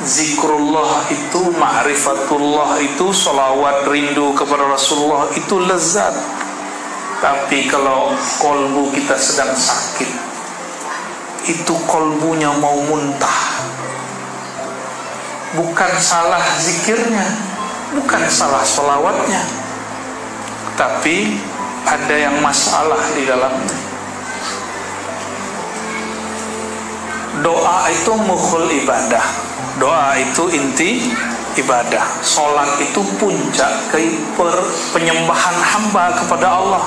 zikrullah itu, ma'rifatullah itu, sholawat rindu kepada Rasulullah itu lezat. Tapi kalau kolbu kita sedang sakit, itu kolbunya mau muntah. Bukan salah zikirnya, bukan salah sholawatnya, tapi ada yang masalah di dalamnya. Doa itu mukhul ibadah, doa itu inti ibadah. Sholat itu puncak penyembahan hamba kepada Allah.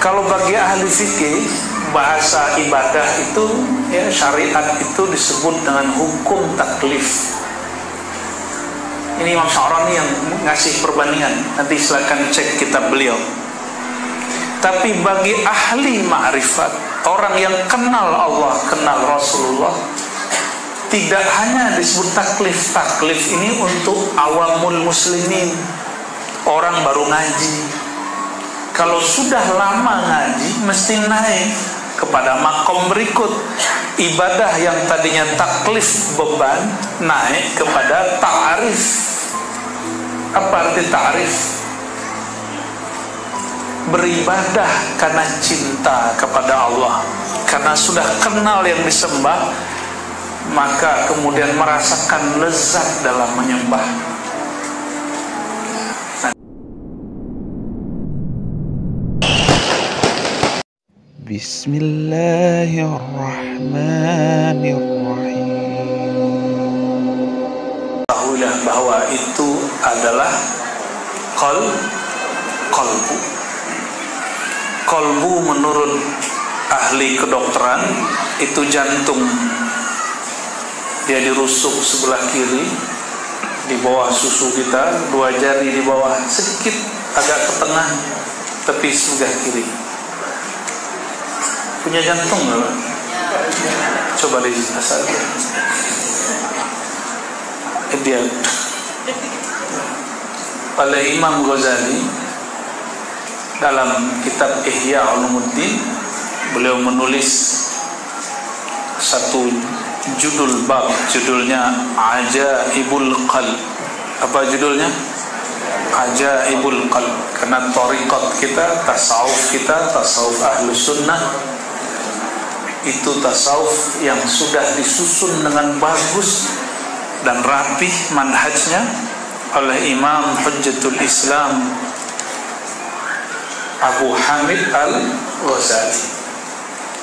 Kalau bagi ahli fikih, bahasa ibadah itu, ya, syariat itu disebut dengan hukum taklif. Ini Imam Sya'rani yang ngasih perbandingan, nanti silakan cek kitab beliau. Tapi bagi ahli ma'rifat, orang yang kenal Allah, kenal Rasulullah, tidak hanya disebut taklif. Taklif ini untuk awamul muslimin, orang baru ngaji. Kalau sudah lama ngaji, mesti naik kepada makom berikut. Ibadah yang tadinya taklif, beban, naik kepada ta'arif. Apa arti ta'arif? Beribadah karena cinta kepada Allah, karena sudah kenal yang disembah, maka kemudian merasakan lezat dalam menyembah. Bismillahirrahmanirrahim. Tahuilah bahwa itu adalah kolbu. Kolbu menurut ahli kedokteran itu jantung. Dia dirusuk sebelah kiri di bawah susu kita, 2 jari di bawah, sedikit agak ke tengah, tepi sebelah kiri. Punya jantung nggak? Coba di asal. Dia oleh Imam Ghazali dalam kitab Ihya Ulumuddin, beliau menulis satu judul bab, judulnya Ajaibul Qalb. Apa judulnya? Ajaibul Qalb. Karena thariqat kita, tasawuf Ahlus Sunnah, itu tasawuf yang sudah disusun dengan bagus dan rapih manhajnya oleh Imam Hujjatul Islam Abu Hamid Al-Ghazali.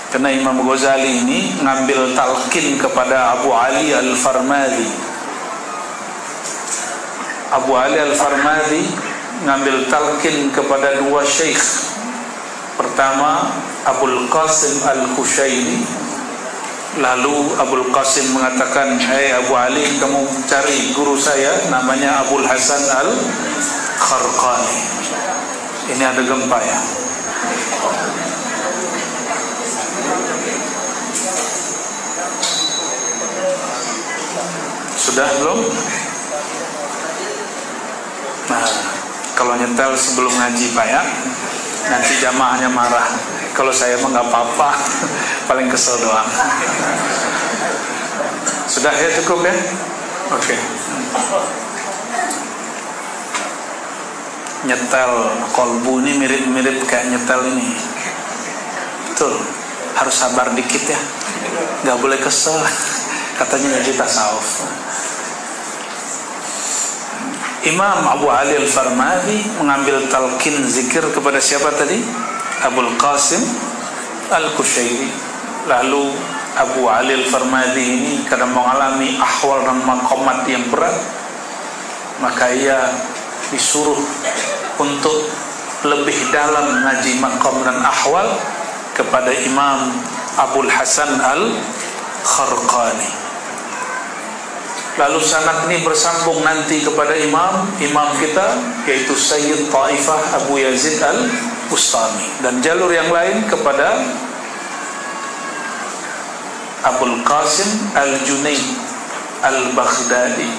Karena Imam Ghazali ini ngambil talqin kepada Abu Ali Al-Farmadi. Abu Ali Al-Farmadi ngambil talqin kepada 2 syekh. Pertama Abul Qasim Al-Kushairi. Lalu Abul Qasim mengatakan, "Hai Abu Ali, kamu cari guru saya, namanya Abul Hasan Al-Kharqani." Ini ada gempa ya. Sudah belum? Nah, kalau nyetel sebelum ngaji Pak ya, nanti jamaahnya marah. Kalau saya mah nggak apa-apa, paling kesel doang. Sudah ya, cukup ya? Oke. Nyetel kolbu ini mirip-mirip kayak nyetel ini. Betul, harus sabar dikit ya, nggak boleh kesel. Katanya ngaji tasawuf. Imam Abu Ali Al-Farmadi mengambil talqin zikir kepada siapa tadi? Abul Qasim Al-Kushairi. Lalu Abu Ali Al-Farmadi ini kadang mengalami ahwal dan maqamat yang berat, maka ia disuruh untuk lebih dalam ngaji maqam dan ahwal kepada Imam Abul Hasan Al-Kharqani. Lalu sanad ini bersambung nanti kepada imam kita, yaitu Sayyid Taifah Abu Yazid Al-Bustami, dan jalur yang lain kepada Abul Qasim Al-Junaid Al-Baghdadi.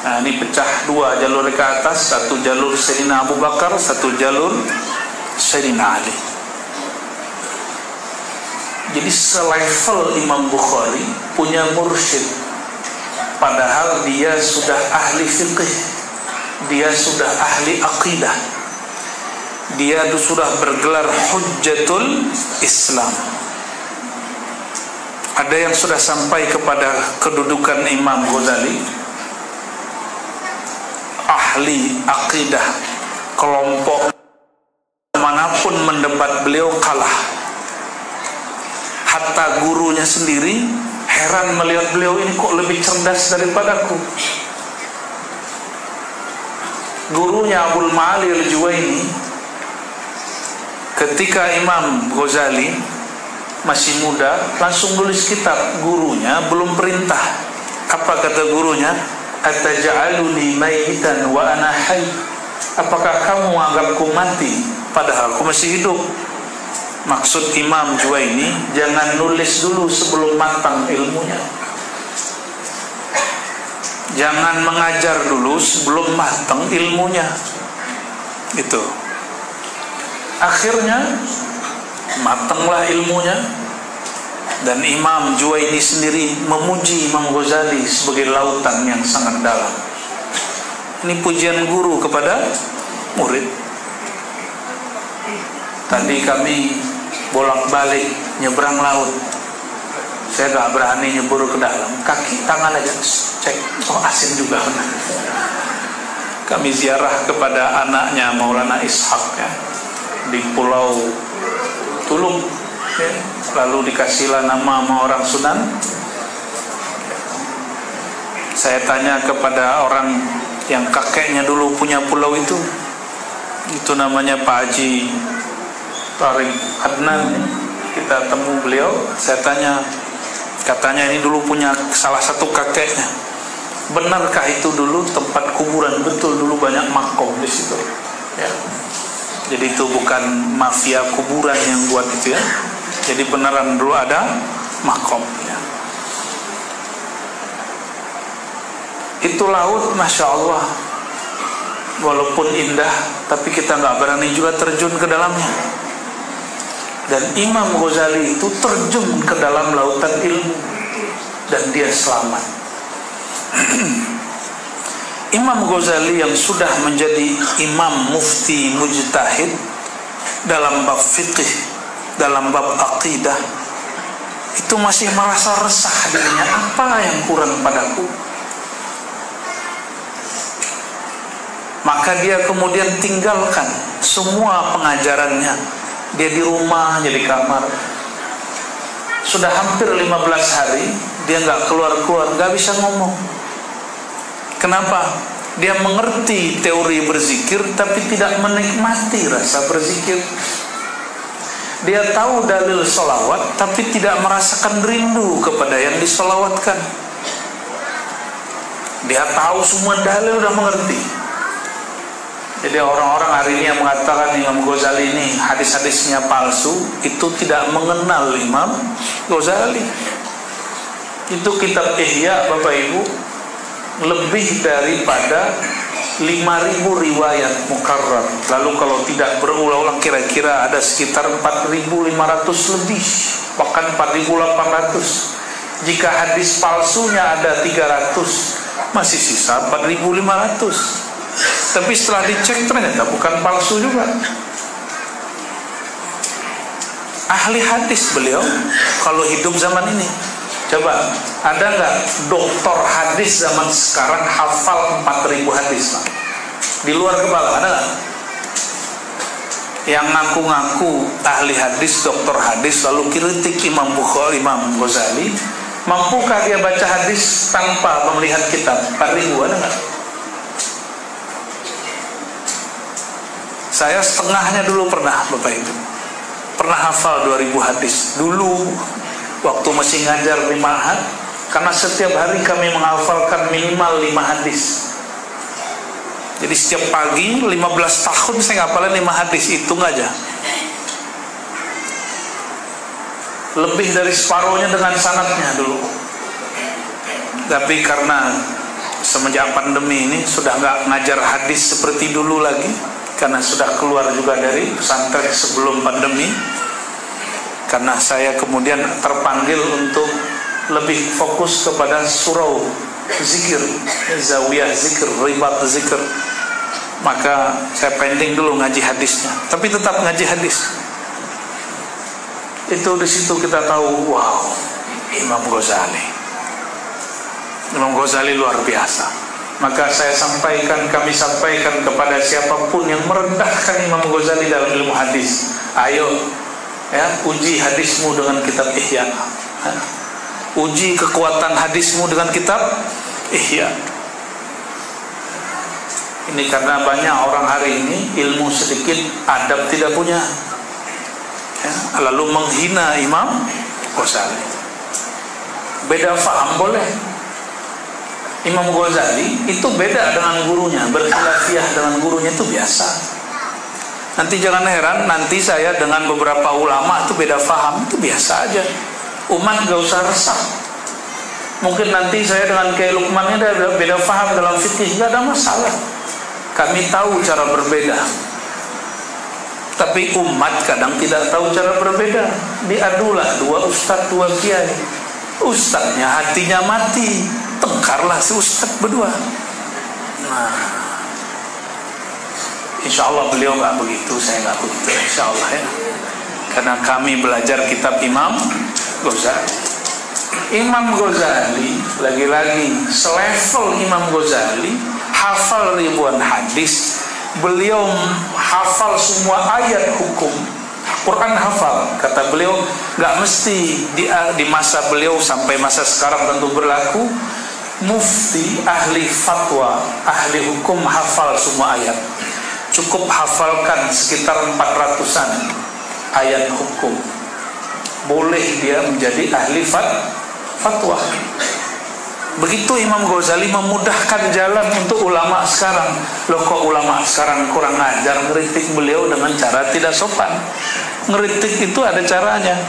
Nah, ini pecah 2 jalur ke atas, satu jalur Sayyidina Abu Bakar, satu jalur Sayyidina Ali. Jadi selevel Imam Bukhari punya mursyid padahal dia sudah ahli fiqh, dia sudah ahli aqidah, dia sudah bergelar Hujjatul Islam. Ada yang sudah sampai kepada kedudukan Imam Ghazali, ahli aqidah. Kelompok manapun mendebat beliau kalah. Hatta gurunya sendiri heran melihat beliau ini kok lebih cerdas daripadaku. Gurunya Abul Ma'ali Al-Juwaini, ketika Imam Ghazali masih muda langsung nulis kitab. Gurunya belum perintah. Apa kata gurunya? Ataj'aluni mayyitan wa ana hayy. Apakah kamu anggapku mati padahal aku masih hidup? Maksud Imam Juwaini, jangan nulis dulu sebelum matang ilmunya. Jangan mengajar dulu sebelum matang ilmunya. Itu. Akhirnya matanglah ilmunya, dan Imam Juwaini sendiri memuji Imam Ghazali sebagai lautan yang sangat dalam. Ini pujian guru kepada murid. Tadi kami bolak-balik nyebrang laut, saya gak berani nyebur ke dalam, kaki tangan aja cek, oh asin juga. Kami ziarah kepada anaknya Maulana Ishaq ya, di Pulau Tulung ya. Lalu dikasihlah nama sama orang Sudan. Saya tanya kepada orang yang kakeknya dulu punya pulau itu namanya Pak Haji Tarik Adnan. Kita temu beliau, saya tanya, katanya ini dulu punya salah satu kakeknya. Benarkah itu dulu tempat kuburan? Betul, dulu banyak makom di situ ya. Jadi itu bukan mafia kuburan yang buat itu ya. Jadi beneran dulu ada makom ya. Itu laut, Masya Allah, walaupun indah, tapi kita nggak berani juga terjun ke dalamnya. Dan Imam Ghazali itu terjun ke dalam lautan ilmu, dan dia selamat. Imam Ghazali yang sudah menjadi imam mufti mujtahid dalam bab fiqh, dalam bab aqidah, itu masih merasa resah dirinya, apa yang kurang padaku. Maka dia kemudian tinggalkan semua pengajarannya. Dia di rumah, jadi kamar. Sudah hampir 15 hari dia nggak keluar-keluar, nggak bisa ngomong. Kenapa? Dia mengerti teori berzikir, tapi tidak menikmati rasa berzikir. Dia tahu dalil sholawat, tapi tidak merasakan rindu kepada yang disolawatkan. Dia tahu semua dalil, udah mengerti. Jadi orang-orang hari ini yang mengatakan Imam Ghazali ini hadis-hadisnya palsu, itu tidak mengenal Imam Ghazali. Itu kitab Ihya, Bapak Ibu, lebih daripada 5.000 riwayat mukarrar. Lalu kalau tidak berulang-ulang kira-kira ada sekitar 4.500 lebih, bahkan 4.800. Jika hadis palsunya ada 300, masih sisa 4.500. Tapi setelah dicek ternyata bukan palsu juga. Ahli hadis beliau kalau hidup zaman ini. Coba, ada nggak doktor hadis zaman sekarang hafal 4.000 hadis, Pak? Di luar kepala ada nggak? Yang ngaku-ngaku ahli hadis, doktor hadis, lalu kritik Imam Bukhari, Imam Ghazali, mampukah dia baca hadis tanpa melihat kitab? 4.000 ada nggak? Saya setengahnya dulu pernah, Bapak Ibu. Pernah hafal 2.000 hadis. Dulu waktu masih ngajar di Ma'had, karena setiap hari kami menghafalkan minimal 5 hadis. Jadi setiap pagi 15 tahun saya ngapalin 5 hadis, hitung aja. Lebih dari separuhnya dengan sanadnya dulu. Tapi karena semenjak pandemi ini sudah nggak ngajar hadis seperti dulu lagi, karena sudah keluar juga dari pesantren sebelum pandemi. Karena saya kemudian terpanggil untuk lebih fokus kepada surau zikir, zawiyah zikir, ribat zikir. Maka saya pending dulu ngaji hadisnya, tapi tetap ngaji hadis. Itu di situ kita tahu, wow, Imam Ghazali luar biasa. Maka kami sampaikan kepada siapapun yang merendahkan Imam Ghazali dalam ilmu hadis, ayo ya, uji hadismu dengan kitab Ihya. Uji kekuatan hadismu dengan kitab Ihya. Ini karena banyak orang hari ini ilmu sedikit, adab tidak punya, ya, lalu menghina Imam Ghazali. Beda faham boleh. Imam Ghazali itu beda dengan gurunya, berkhilafiyah dengan gurunya itu biasa. Nanti jangan heran, nanti saya dengan beberapa ulama itu beda faham, itu biasa aja. Umat gak usah resah. Mungkin nanti saya dengan Kiai Lukman ini ada beda faham dalam fikih, gak ada masalah. Kami tahu cara berbeda. Tapi umat kadang tidak tahu cara berbeda. Diadulah dua ustadz, dua kiai. Ustadznya hatinya mati, tengkarlah si ustadz berdua. Nah, insya Allah beliau gak begitu, saya gak begitu, insya Allah ya. Karena kami belajar kitab Imam Ghazali. Imam Ghazali, lagi-lagi selevel Imam Ghazali, hafal ribuan hadis. Beliau hafal semua ayat hukum Quran, hafal. Kata beliau, gak mesti di masa beliau sampai masa sekarang tentu berlaku. Mufti, ahli fatwa, ahli hukum hafal semua ayat. Cukup hafalkan sekitar 400-an ayat hukum, boleh dia menjadi ahli fatwa. Begitu Imam Ghazali memudahkan jalan untuk ulama sekarang. Loh, kok ulama sekarang kurang ajar, ngeritik beliau dengan cara tidak sopan. Ngeritik itu ada caranya.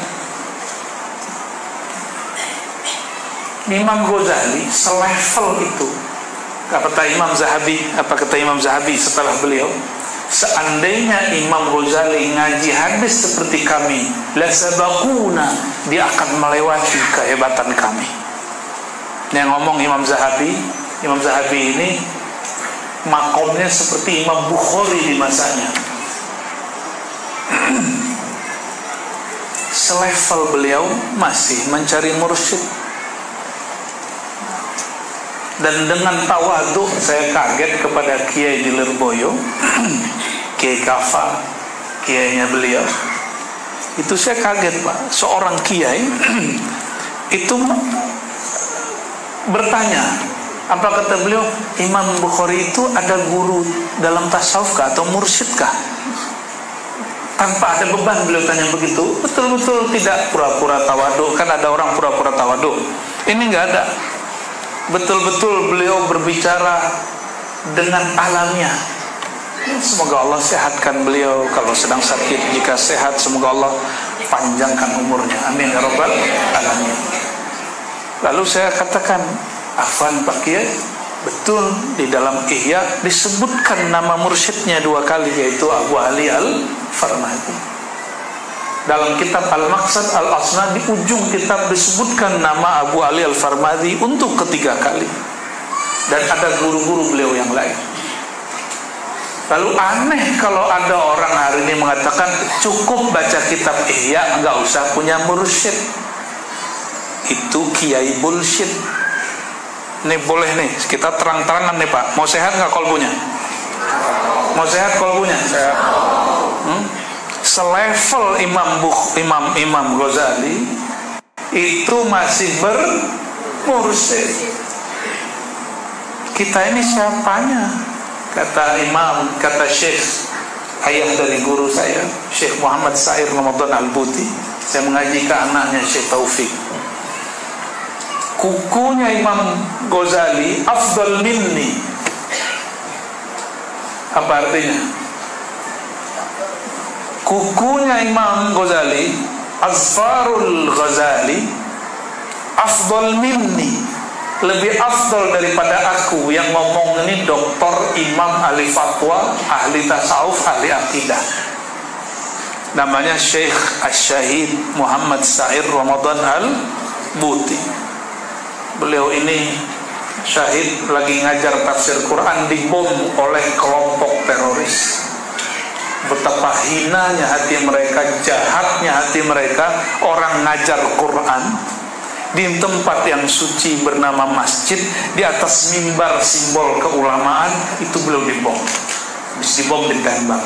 Imam Ghazali selevel itu. Apa kata Imam Zahabi setelah beliau? Seandainya Imam Ghazali ngaji hadis seperti kami, la sabaquna, dia akan melewati kehebatan kami. Yang ngomong Imam Zahabi ini makomnya seperti Imam Bukhari di masanya. Selevel beliau masih mencari mursyid. Dan dengan tawadhu saya kaget kepada Kiai di Lirboyo, Kiai Kafa, kiainya beliau. Itu saya kaget, Pak. Seorang kiai itu bertanya, apa kata beliau, Imam Bukhari itu ada guru dalam tasawuf kah atau mursyid kah? Tanpa ada beban beliau tanya begitu. Betul-betul tidak pura-pura tawadhu. Kan ada orang pura-pura tawadhu. Ini nggak ada. Betul-betul beliau berbicara dengan alamiah. Semoga Allah sehatkan beliau kalau sedang sakit. Jika sehat, semoga Allah panjangkan umurnya. Amin ya rabbal alamin. Lalu saya katakan, afwan Pak Kiai, betul di dalam Ihya disebutkan nama mursyidnya 2 kali, yaitu Abu Ali Al-Farmadi. Dalam kitab Al-Maqsad Al-Asna di ujung kitab disebutkan nama Abu Ali Al-Farmadi untuk ketiga kali. Dan ada guru-guru beliau yang lain. Lalu aneh kalau ada orang hari ini mengatakan cukup baca kitab Ihya, nggak usah punya mursyid. Itu kiai bullshit. Nih boleh nih kita terang-terangan nih Pak. Mau sehat nggak kolbunya? Mau sehat kolbunya? Selevel Imam Ghazali itu masih bermursyid. Kita ini siapanya? Kata Syekh, ayah dari guru saya, Syekh Muhammad Sair Ramadan Al-Buti. Saya mengaji ke anaknya Syekh Taufik. Kukunya Imam Ghazali afdal minni. Apa artinya? Kukunya Imam Ghazali, Azfarul Ghazali, afdal minni, lebih afdal daripada aku yang ngomong ini doktor, imam, ahli fatwa, ahli tasawuf, ahli akidah. Namanya Syekh Asy-Syahid Muhammad Sair Ramadan Al-Buti. Beliau ini syahid lagi ngajar tafsir Quran dibom oleh kelompok teroris. Betapa hinanya hati mereka, jahatnya hati mereka. Orang ngajar Quran di tempat yang suci bernama masjid, di atas mimbar simbol keulamaan, itu beliau dibom. Habis dibom ditembak.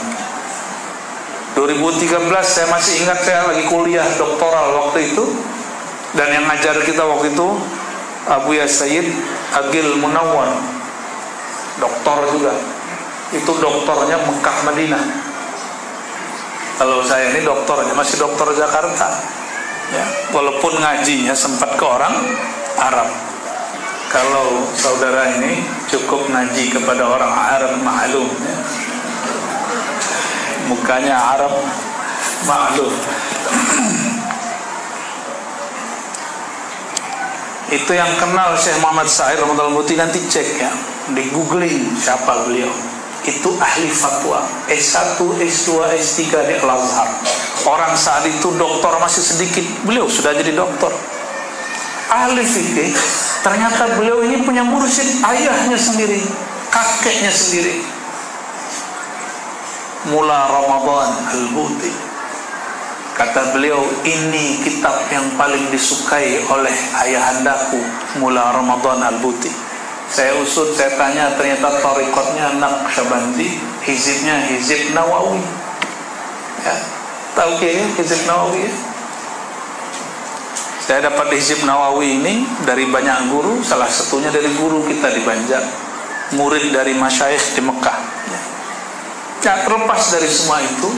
2013 saya masih ingat, saya lagi kuliah doktoral waktu itu, dan yang ngajar kita waktu itu Abu Sayyid Agil Munawwar, doktor juga. Itu doktornya Mekah Madinah. Kalau saya ini doktornya masih doktor Jakarta, ya, walaupun ngajinya sempat ke orang Arab. Kalau saudara ini cukup ngaji kepada orang Arab maklum, ya. Mukanya Arab maklum. Itu yang kenal Syekh Muhammad Said Ramadan Al-Buti, nanti cek ya, di googling siapa beliau. Itu ahli fatwa, S1, S2, S3 di Al-Azhar. Orang saat itu doktor masih sedikit, beliau sudah jadi doktor. Ahli fikih, ternyata beliau ini punya mursyid, ayahnya sendiri, kakeknya sendiri. Mula Ramadan Al-Buti. Kata beliau, ini kitab yang paling disukai oleh ayahandaku, Mula Ramadan Al-Buti. Saya usut, saya tanya, ternyata tarikatnya Naqsyabandi, hizibnya Hizib Nawawi. Ya, tahu ya Hizib Nawawi ya? Saya dapat Hizib Nawawi ini dari banyak guru, salah satunya dari guru kita di Banjar, murid dari masyayikh di Mekah. Ya, terlepas dari semua itu,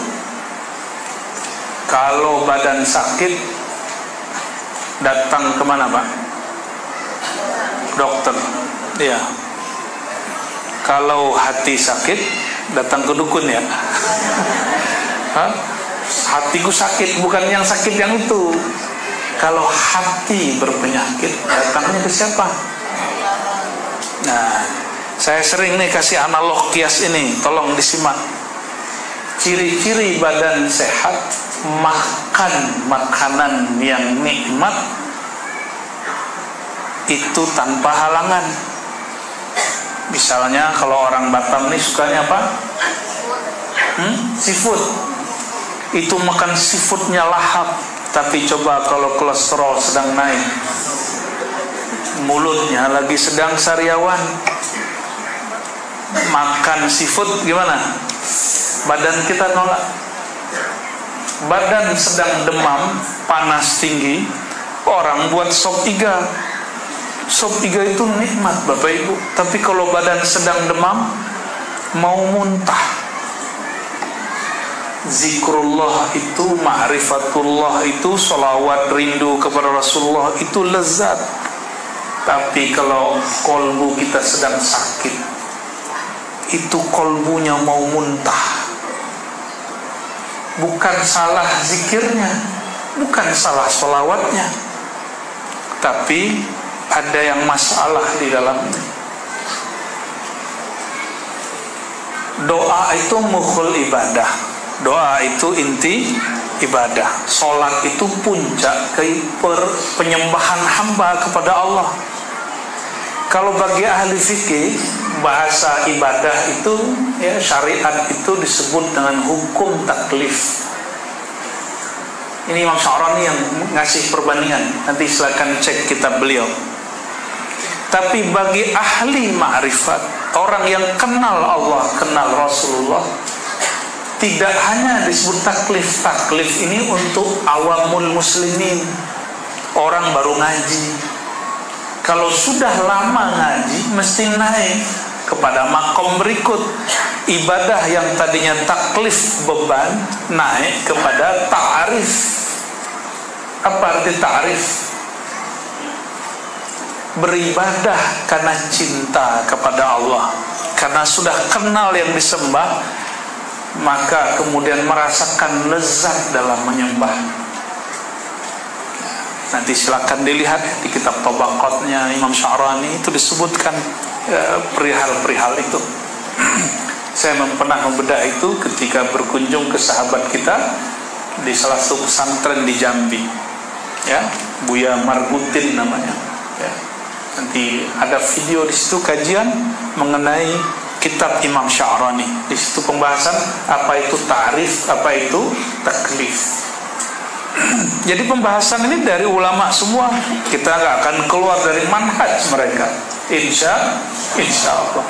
kalau badan sakit datang kemana Pak? Dokter. Ya. Kalau hati sakit datang ke dukun ya. Hah? Hatiku sakit, bukan yang sakit yang itu. Kalau hati berpenyakit datangnya ke siapa? Nah, saya sering nih kasih analog kias ini, tolong disimak. Ciri-ciri badan sehat, makan makanan yang nikmat itu tanpa halangan. Misalnya kalau orang Batam nih sukanya apa? Seafood. Itu makan seafoodnya lahap. Tapi coba kalau kolesterol sedang naik, mulutnya lagi sedang sariawan, makan seafood gimana? Badan kita nolak. Badan sedang demam, panas tinggi, orang buat sop iga. Sop iga itu nikmat Bapak Ibu. Tapi kalau badan sedang demam, mau muntah. Zikrullah itu, ma'rifatullah itu, salawat rindu kepada Rasulullah itu lezat. Tapi kalau kolbu kita sedang sakit, itu kolbunya mau muntah. Bukan salah zikirnya, bukan salah salawatnya, tapi ada yang masalah di dalamnya. Doa itu mukhul ibadah. Doa itu inti ibadah. Salat itu puncak penyembahan hamba kepada Allah. Kalau bagi ahli fikih, bahasa ibadah itu, ya, syariat itu disebut dengan hukum taklif. Ini Imam Sya'rani yang ngasih perbandingan. Nanti silakan cek kitab beliau. Tapi bagi ahli ma'rifat, orang yang kenal Allah, kenal Rasulullah, tidak hanya disebut taklif. Taklif ini untuk awamul muslimin, orang baru ngaji. Kalau sudah lama ngaji, mesti naik kepada makom berikut. Ibadah yang tadinya taklif beban, naik kepada ta'arif. Apa arti ta'arif? Beribadah karena cinta kepada Allah, karena sudah kenal yang disembah, maka kemudian merasakan lezat dalam menyembah. Nanti silakan dilihat di kitab Tabaqatnya Imam Sya'rani, itu disebutkan perihal-perihal itu. Saya pernah membedah itu ketika berkunjung ke sahabat kita di salah satu pesantren di Jambi, ya, Buya Margutin namanya, ya. Nanti ada video di situ kajian mengenai kitab Imam Sya'rani. Di situ pembahasan apa itu ta'rif, apa itu taklif. Jadi pembahasan ini dari ulama semua. Kita nggak akan keluar dari manhaj mereka. Insya Allah.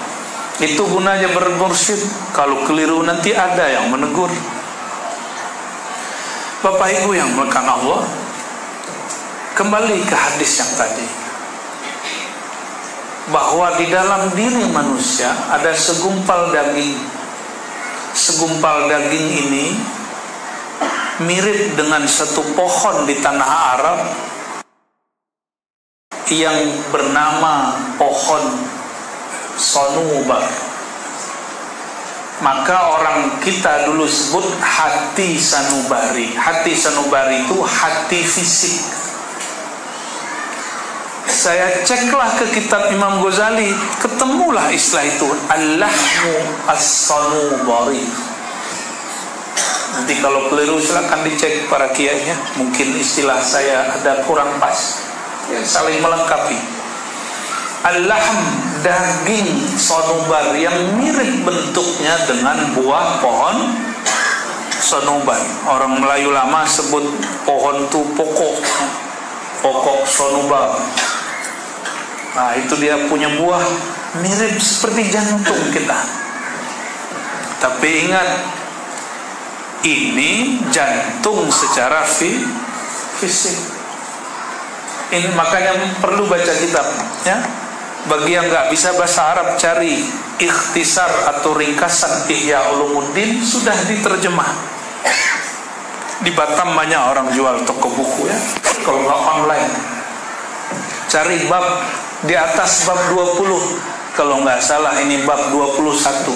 Itu gunanya bermursyid. Kalau keliru nanti ada yang menegur. Bapak Ibu yang melekat Allah, kembali ke hadis yang tadi, bahwa di dalam diri manusia ada segumpal daging. Segumpal daging ini mirip dengan satu pohon di tanah Arab yang bernama pohon sonubar. Maka orang kita dulu sebut hati sanubari. Hati sanubari itu hati fisik. Saya ceklah ke kitab Imam Ghazali, ketemulah istilah itu, al-lahmu as-sanubari. Nanti kalau keliru silakan dicek para kiainya. Mungkin istilah saya ada kurang pas, ya, saling melengkapi. Al-lahm, daging sonubar yang mirip bentuknya dengan buah pohon sonubar. Orang Melayu lama sebut pohon itu pokok sonubar. Nah, itu dia punya buah mirip seperti jantung kita. Tapi ingat, ini jantung secara fisik. Ini makanya perlu baca kitab, ya. Bagi yang nggak bisa bahasa Arab, cari ikhtisar atau ringkasan Ihya Ulumuddin, sudah diterjemah. Di Batam banyak orang jual toko buku, ya. Kalau nggak online, cari bab di atas bab 20. Kalau nggak salah ini bab 21.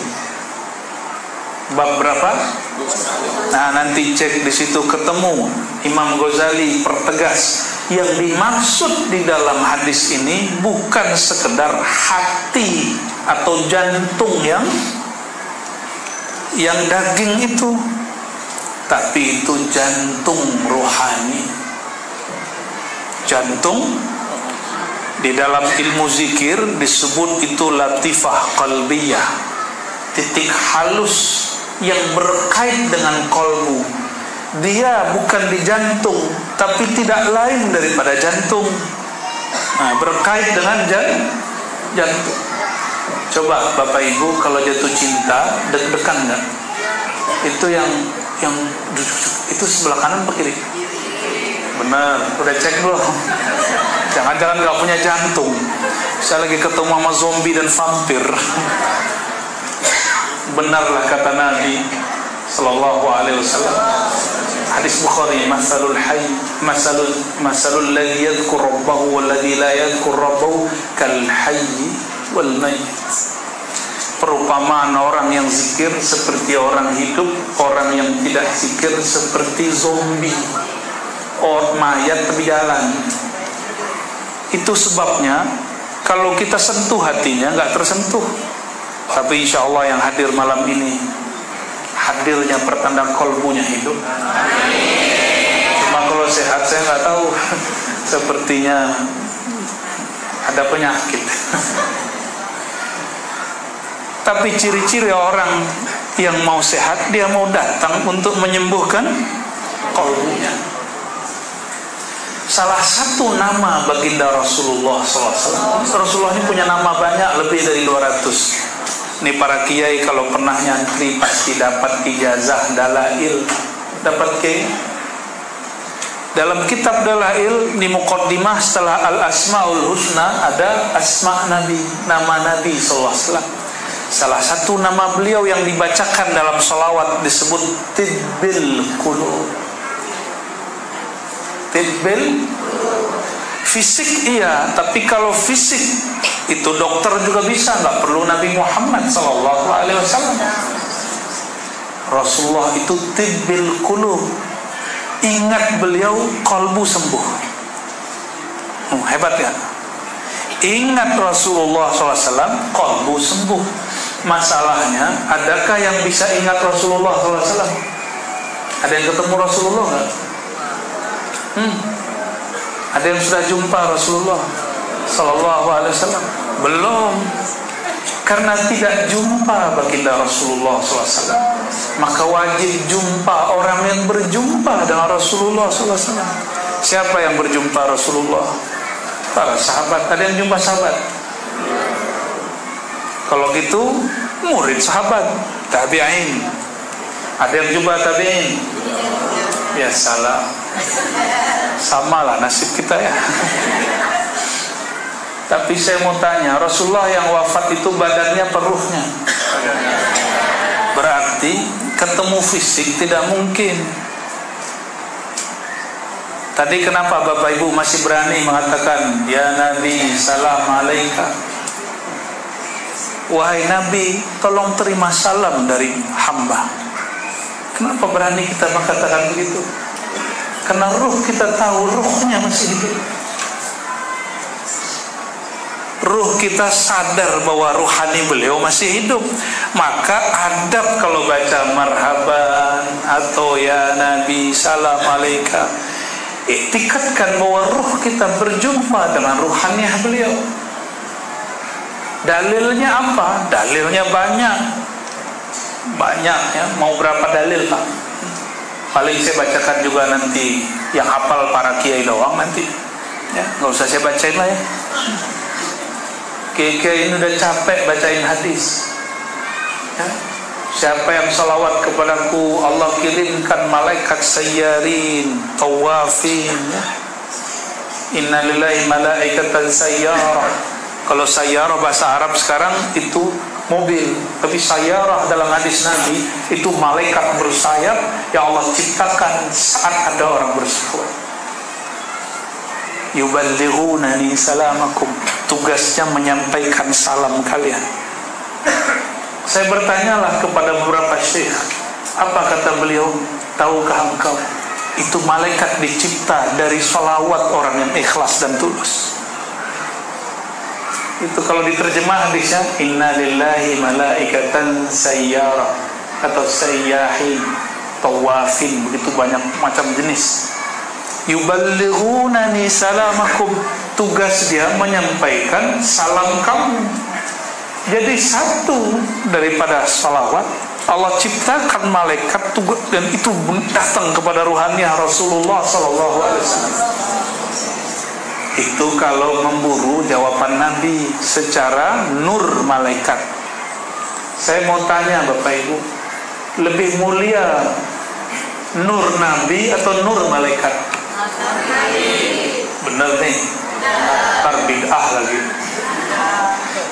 Bab berapa? Nah, nanti cek di situ, ketemu Imam Ghazali pertegas, yang dimaksud di dalam hadis ini bukan sekedar hati atau jantung yang daging itu, tapi itu jantung rohani. Jantung di dalam ilmu zikir disebut itu latifah qalbiyah, titik halus yang berkait dengan kolbu. Dia bukan di jantung, tapi tidak lain daripada jantung. Nah, berkait dengan jantung. Coba Bapak Ibu kalau jatuh cinta, deg-degan nggak? Itu yang itu sebelah kanan apa kiri? Benar, udah cek belum? Jangan-jangan nggak punya jantung. Saya lagi ketemu sama zombie dan vampir. Benarlah kata Nabi Sallallahu Alaihi Wasallam, hadis Bukhari, masalul hayy masalul ladzi yadhkur rabbahu wal ladzi la yadhkur rabbahu kal hayy wal mayt. Perumpamaan orang yang zikir seperti orang hidup, orang yang tidak zikir seperti zombie, orang mayat tepi jalan. Itu sebabnya kalau kita sentuh hatinya nggak tersentuh. Tapi insya Allah yang hadir malam ini, hadirnya pertanda kolbunya hidup. Cuma kalau sehat saya nggak tahu, sepertinya ada penyakit. Tapi ciri-ciri orang yang mau sehat, dia mau datang untuk menyembuhkan kolbunya. Salah satu nama baginda Rasulullah SAW. Rasulullah ini punya nama banyak, lebih dari 200. Ini para kiai kalau pernah nyantri pasti dapat ijazah dalail. Dapat kiai. Dalam kitab dalail di muqaddimah setelah al-asmaul husna ada asma Nabi, nama Nabi SAW. Salah satu nama beliau yang dibacakan dalam salawat disebut tibbil qulub. Tibbil fisik iya, tapi kalau fisik itu dokter juga bisa, nggak perlu Nabi Muhammad Sallallahu Alaihi Wasallam. Rasulullah itu tibbil qulub. Ingat beliau, kalbu sembuh. Hebat ya. Ingat Rasulullah SAW, kalbu sembuh. Masalahnya, adakah yang bisa ingat Rasulullah SAW? Ada yang ketemu Rasulullah nggak? Ada yang sudah jumpa Rasulullah? Sallallahu Alaihi Wasallam? Belum, karena tidak jumpa baginda Rasulullah SAW. Maka wajib jumpa orang yang berjumpa dengan Rasulullah SAW. Siapa yang berjumpa Rasulullah? Para sahabat. Ada yang jumpa sahabat? Kalau gitu murid sahabat, tabi'in. Ada yang jumpa tabi'in? Ya salah, samalah nasib kita ya. Tapi saya mau tanya, Rasulullah yang wafat itu badannya apa ruhnya? Berarti ketemu fisik tidak mungkin. Tadi kenapa Bapak Ibu masih berani mengatakan ya Nabi salam alaika? Wahai Nabi, tolong terima salam dari hamba. Kenapa berani kita mengatakan begitu? Karena ruh kita tahu ruhnya masih hidup. Ruh kita sadar bahwa ruhani beliau masih hidup. Maka adab kalau baca marhaban atau ya Nabi salam alaika, iktikadkan bahwa ruh kita berjumpa dengan ruhaniah beliau. Dalilnya apa? Dalilnya banyak ya. Mau berapa dalil Pak? Paling saya bacakan juga nanti yang hafal para kiai doang nanti ya, nggak usah saya bacain lah ya. Kiai ini udah capek bacain hadis ya. Siapa yang salawat kepadaku, Allah kirimkan malaikat sayyarin tawafin ya. Inna lillahi malaikatan sayyarah. Kalau sayyarah bahasa Arab sekarang itu mobil, tapi sayyarah dalam hadis Nabi itu malaikat bersayap yang Allah ciptakan saat ada orang bersyahwat. Yuballighunani salamakum, tugasnya menyampaikan salam kalian. Saya bertanyalah kepada beberapa syekh, apa kata beliau? Tahukah engkau itu malaikat dicipta dari salawat orang yang ikhlas dan tulus. Itu kalau diterjemah hadisnya inna lillahi malaikatan sayyara atau sayyahin tawafin, begitu banyak macam jenis. Yuballighunani salamakum, tugas dia menyampaikan salam kamu. Jadi satu daripada salawat Allah ciptakan malaikat tugas, dan itu datang kepada ruhaniah Rasulullah sallallahu alaihi wasallam. Itu kalau memburu jawaban Nabi secara nur malaikat. Saya mau tanya Bapak Ibu, lebih mulia nur Nabi atau nur malaikat? Benar nih, bid'ah lagi.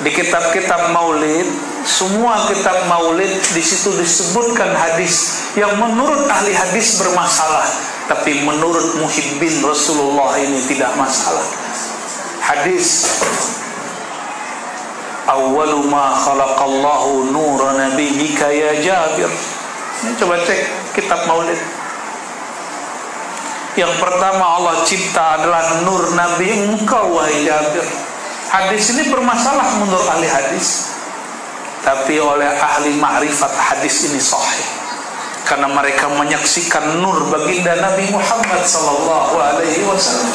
Di kitab-kitab maulid, semua kitab maulid di situ disebutkan hadis yang menurut ahli hadis bermasalah, tapi menurut muhibbin Rasulullah ini tidak masalah. Hadis awwalu ma khalaqallahu nura nabiyyika ya Jabir. Ini coba cek kitab maulid. Yang pertama Allah cipta adalah nur Nabi engkau wahai Jabir. Hadis ini bermasalah menurut ahli hadis, tapi oleh ahli ma'rifat hadis ini sahih, karena mereka menyaksikan nur baginda Nabi Muhammad sallallahu alaihi wasallam.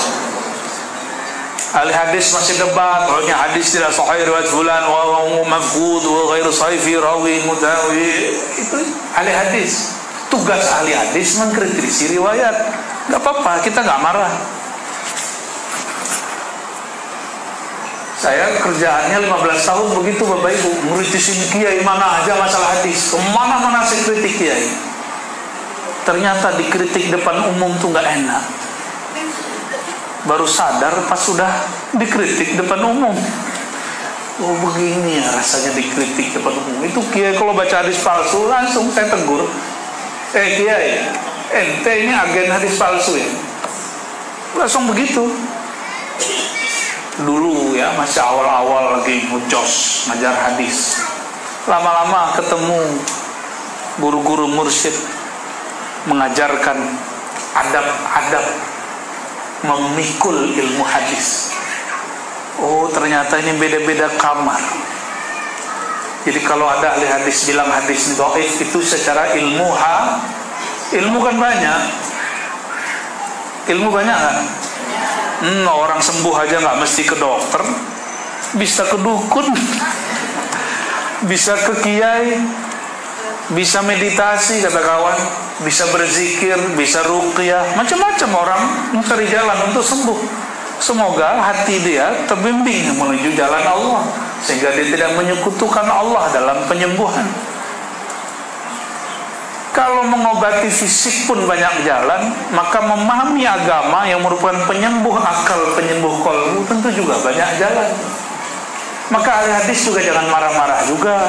Ahli hadis masih debat, bahwa hadis tidak sahih riwayat fulan wa mafqud wa ghairu sahih fi rawi mutawi. Itu ahli hadis. Tugas ahli hadis mengkritisi riwayat. Enggak apa-apa, kita enggak marah. Saya kerjaannya 15 tahun begitu Bapak Ibu, mengkritisi kiai mana aja masalah hadis. Kemana-mana saya kritik kiai. Ternyata dikritik depan umum tuh nggak enak. Baru sadar pas sudah dikritik depan umum. Oh begini ya rasanya dikritik depan umum. Itu kiai kalau baca hadis palsu langsung saya tegur. Kiai, ente ini agen hadis palsu ya? Langsung begitu. Dulu ya masih awal-awal lagi ngejos ngajar hadis, lama-lama ketemu guru-guru mursyid mengajarkan adab-adab memikul ilmu hadis. Oh ternyata ini beda-beda kamar. Jadi kalau ada ahli hadis bilang hadis dhaif itu secara ilmu kan banyak, ilmu banyak kan? Orang sembuh aja nggak mesti ke dokter, bisa ke dukun, bisa ke kiai, bisa meditasi kata kawan, bisa berzikir, bisa ruqyah, macam-macam orang mencari jalan untuk sembuh. Semoga hati dia terbimbing menuju jalan Allah, sehingga dia tidak menyekutukan Allah dalam penyembuhan. Kalau mengobati fisik pun banyak jalan, maka memahami agama yang merupakan penyembuh akal, penyembuh qalbu tentu juga banyak jalan. Maka ahli hadis juga jangan marah-marah juga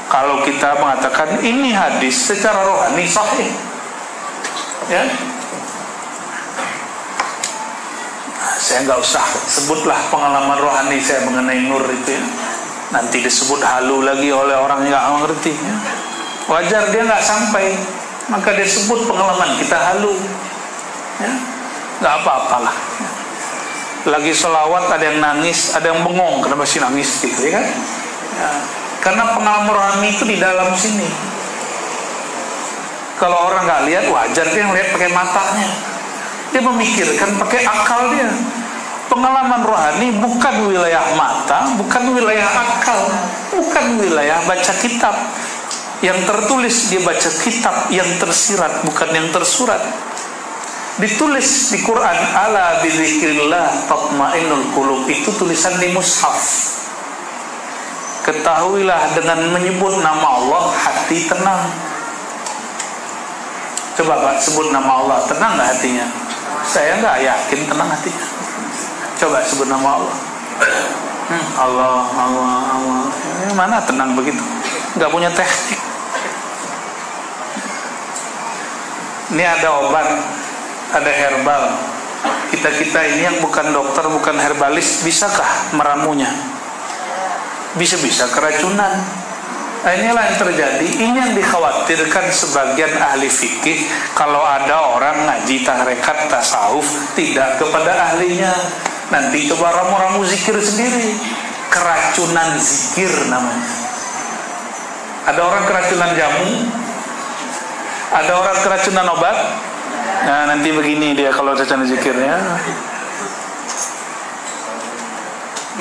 kalau kita mengatakan ini hadis secara rohani sahih, ya. Saya nggak usah sebutlah pengalaman rohani saya mengenai nur itu, ya. Nanti disebut halu lagi oleh orang yang nggak mengerti, ya. Wajar dia nggak sampai, maka dia sebut pengalaman kita halu, ya. Nggak apa-apalah. Lagi sholawat ada yang nangis, ada yang bengong, kenapa sih nangis gitu, ya kan? Ya. Karena pengalaman rohani itu di dalam sini. Kalau orang nggak lihat, wajar dia ngelihat pakai matanya. Dia memikirkan pakai akal dia. Pengalaman rohani bukan wilayah mata, bukan wilayah akal, bukan wilayah baca kitab. Yang tertulis dia baca kitab, yang tersirat bukan yang tersurat. Ditulis di Quran, ala bizikrillah tatmainnul qulub, itu tulisan di mushaf. Ketahuilah dengan menyebut nama Allah hati tenang. Coba Pak sebut nama Allah, tenang nggak hatinya? Saya nggak yakin tenang hatinya. Coba sebut nama Allah. Allah, Allah, Allah. Mana tenang begitu? Nggak punya teknik. Ini ada obat, ada herbal. Kita ini yang bukan dokter, bukan herbalis, bisakah meramunya? Bisa-bisa keracunan. Nah, inilah yang terjadi. Ini yang dikhawatirkan sebagian ahli fikih. Kalau ada orang ngaji tarekat tasawuf tidak kepada ahlinya, nanti coba ramu-ramu zikir sendiri. Keracunan zikir namanya. Ada orang keracunan jamu, ada orang keracunan obat. Nah, nanti begini dia kalau keracunan zikirnya.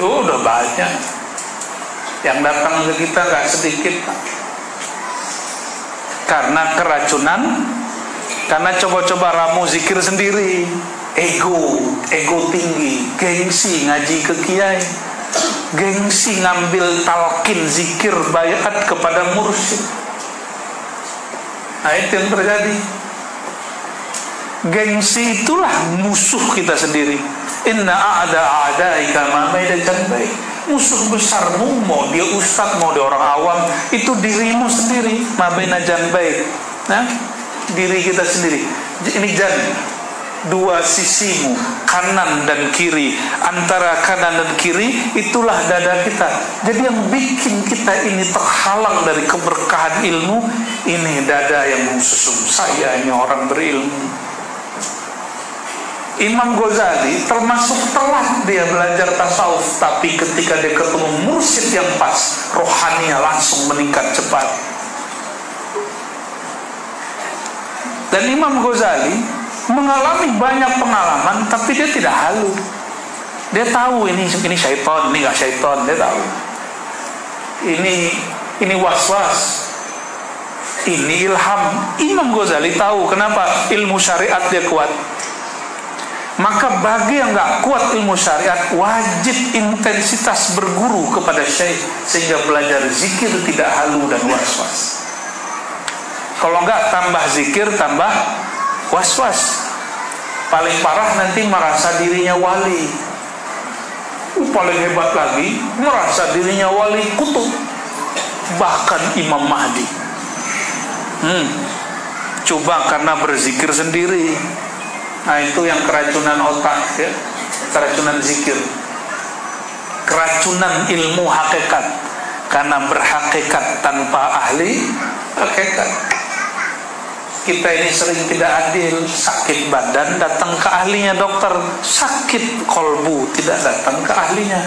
Udah banyak yang datang ke kita, gak sedikit, karena keracunan, karena coba-coba ramu zikir sendiri, ego tinggi, gengsi ngaji ke kiai, gengsi ngambil talqin zikir bayat kepada mursyid. Nah, itu yang terjadi. Gengsi itulah musuh kita sendiri. Inna a'daika ma baina janbai. Musuh besarmu, mau dia ustaz, mau dia orang awam, itu dirimu sendiri. Ma baina janbai. Nah, diri kita sendiri. Ini jan, dua sisimu, kanan dan kiri. Antara kanan dan kiri itulah dada kita. Jadi yang bikin kita ini terhalang dari keberkahan ilmu, ini dada yang mengsusum. Saya ini orang berilmu. Imam Ghazali termasuk telat dia belajar tasawuf, tapi ketika dia ketemu mursyid yang pas, rohaninya langsung meningkat cepat. Dan Imam Ghazali mengalami banyak pengalaman, tapi dia tidak halu. Dia tahu ini syaitan, ini nggak syaitan, dia tahu. Ini was-was, ini ilham. Imam Ghazali tahu kenapa ilmu syariat dia kuat. Maka bagi yang nggak kuat ilmu syariat, wajib intensitas berguru kepada syekh, sehingga belajar zikir tidak halu dan was-was. Kalau nggak, tambah zikir tambah was-was. Paling parah nanti merasa dirinya wali. Paling hebat lagi, merasa dirinya wali kutub, bahkan Imam Mahdi. Coba karena berzikir sendiri. Nah, itu yang keracunan otak, ya. Keracunan zikir, keracunan ilmu hakikat, karena berhakikat tanpa ahli hakikat. Kita ini sering tidak adil. Sakit badan datang ke ahlinya dokter, sakit kolbu tidak datang ke ahlinya.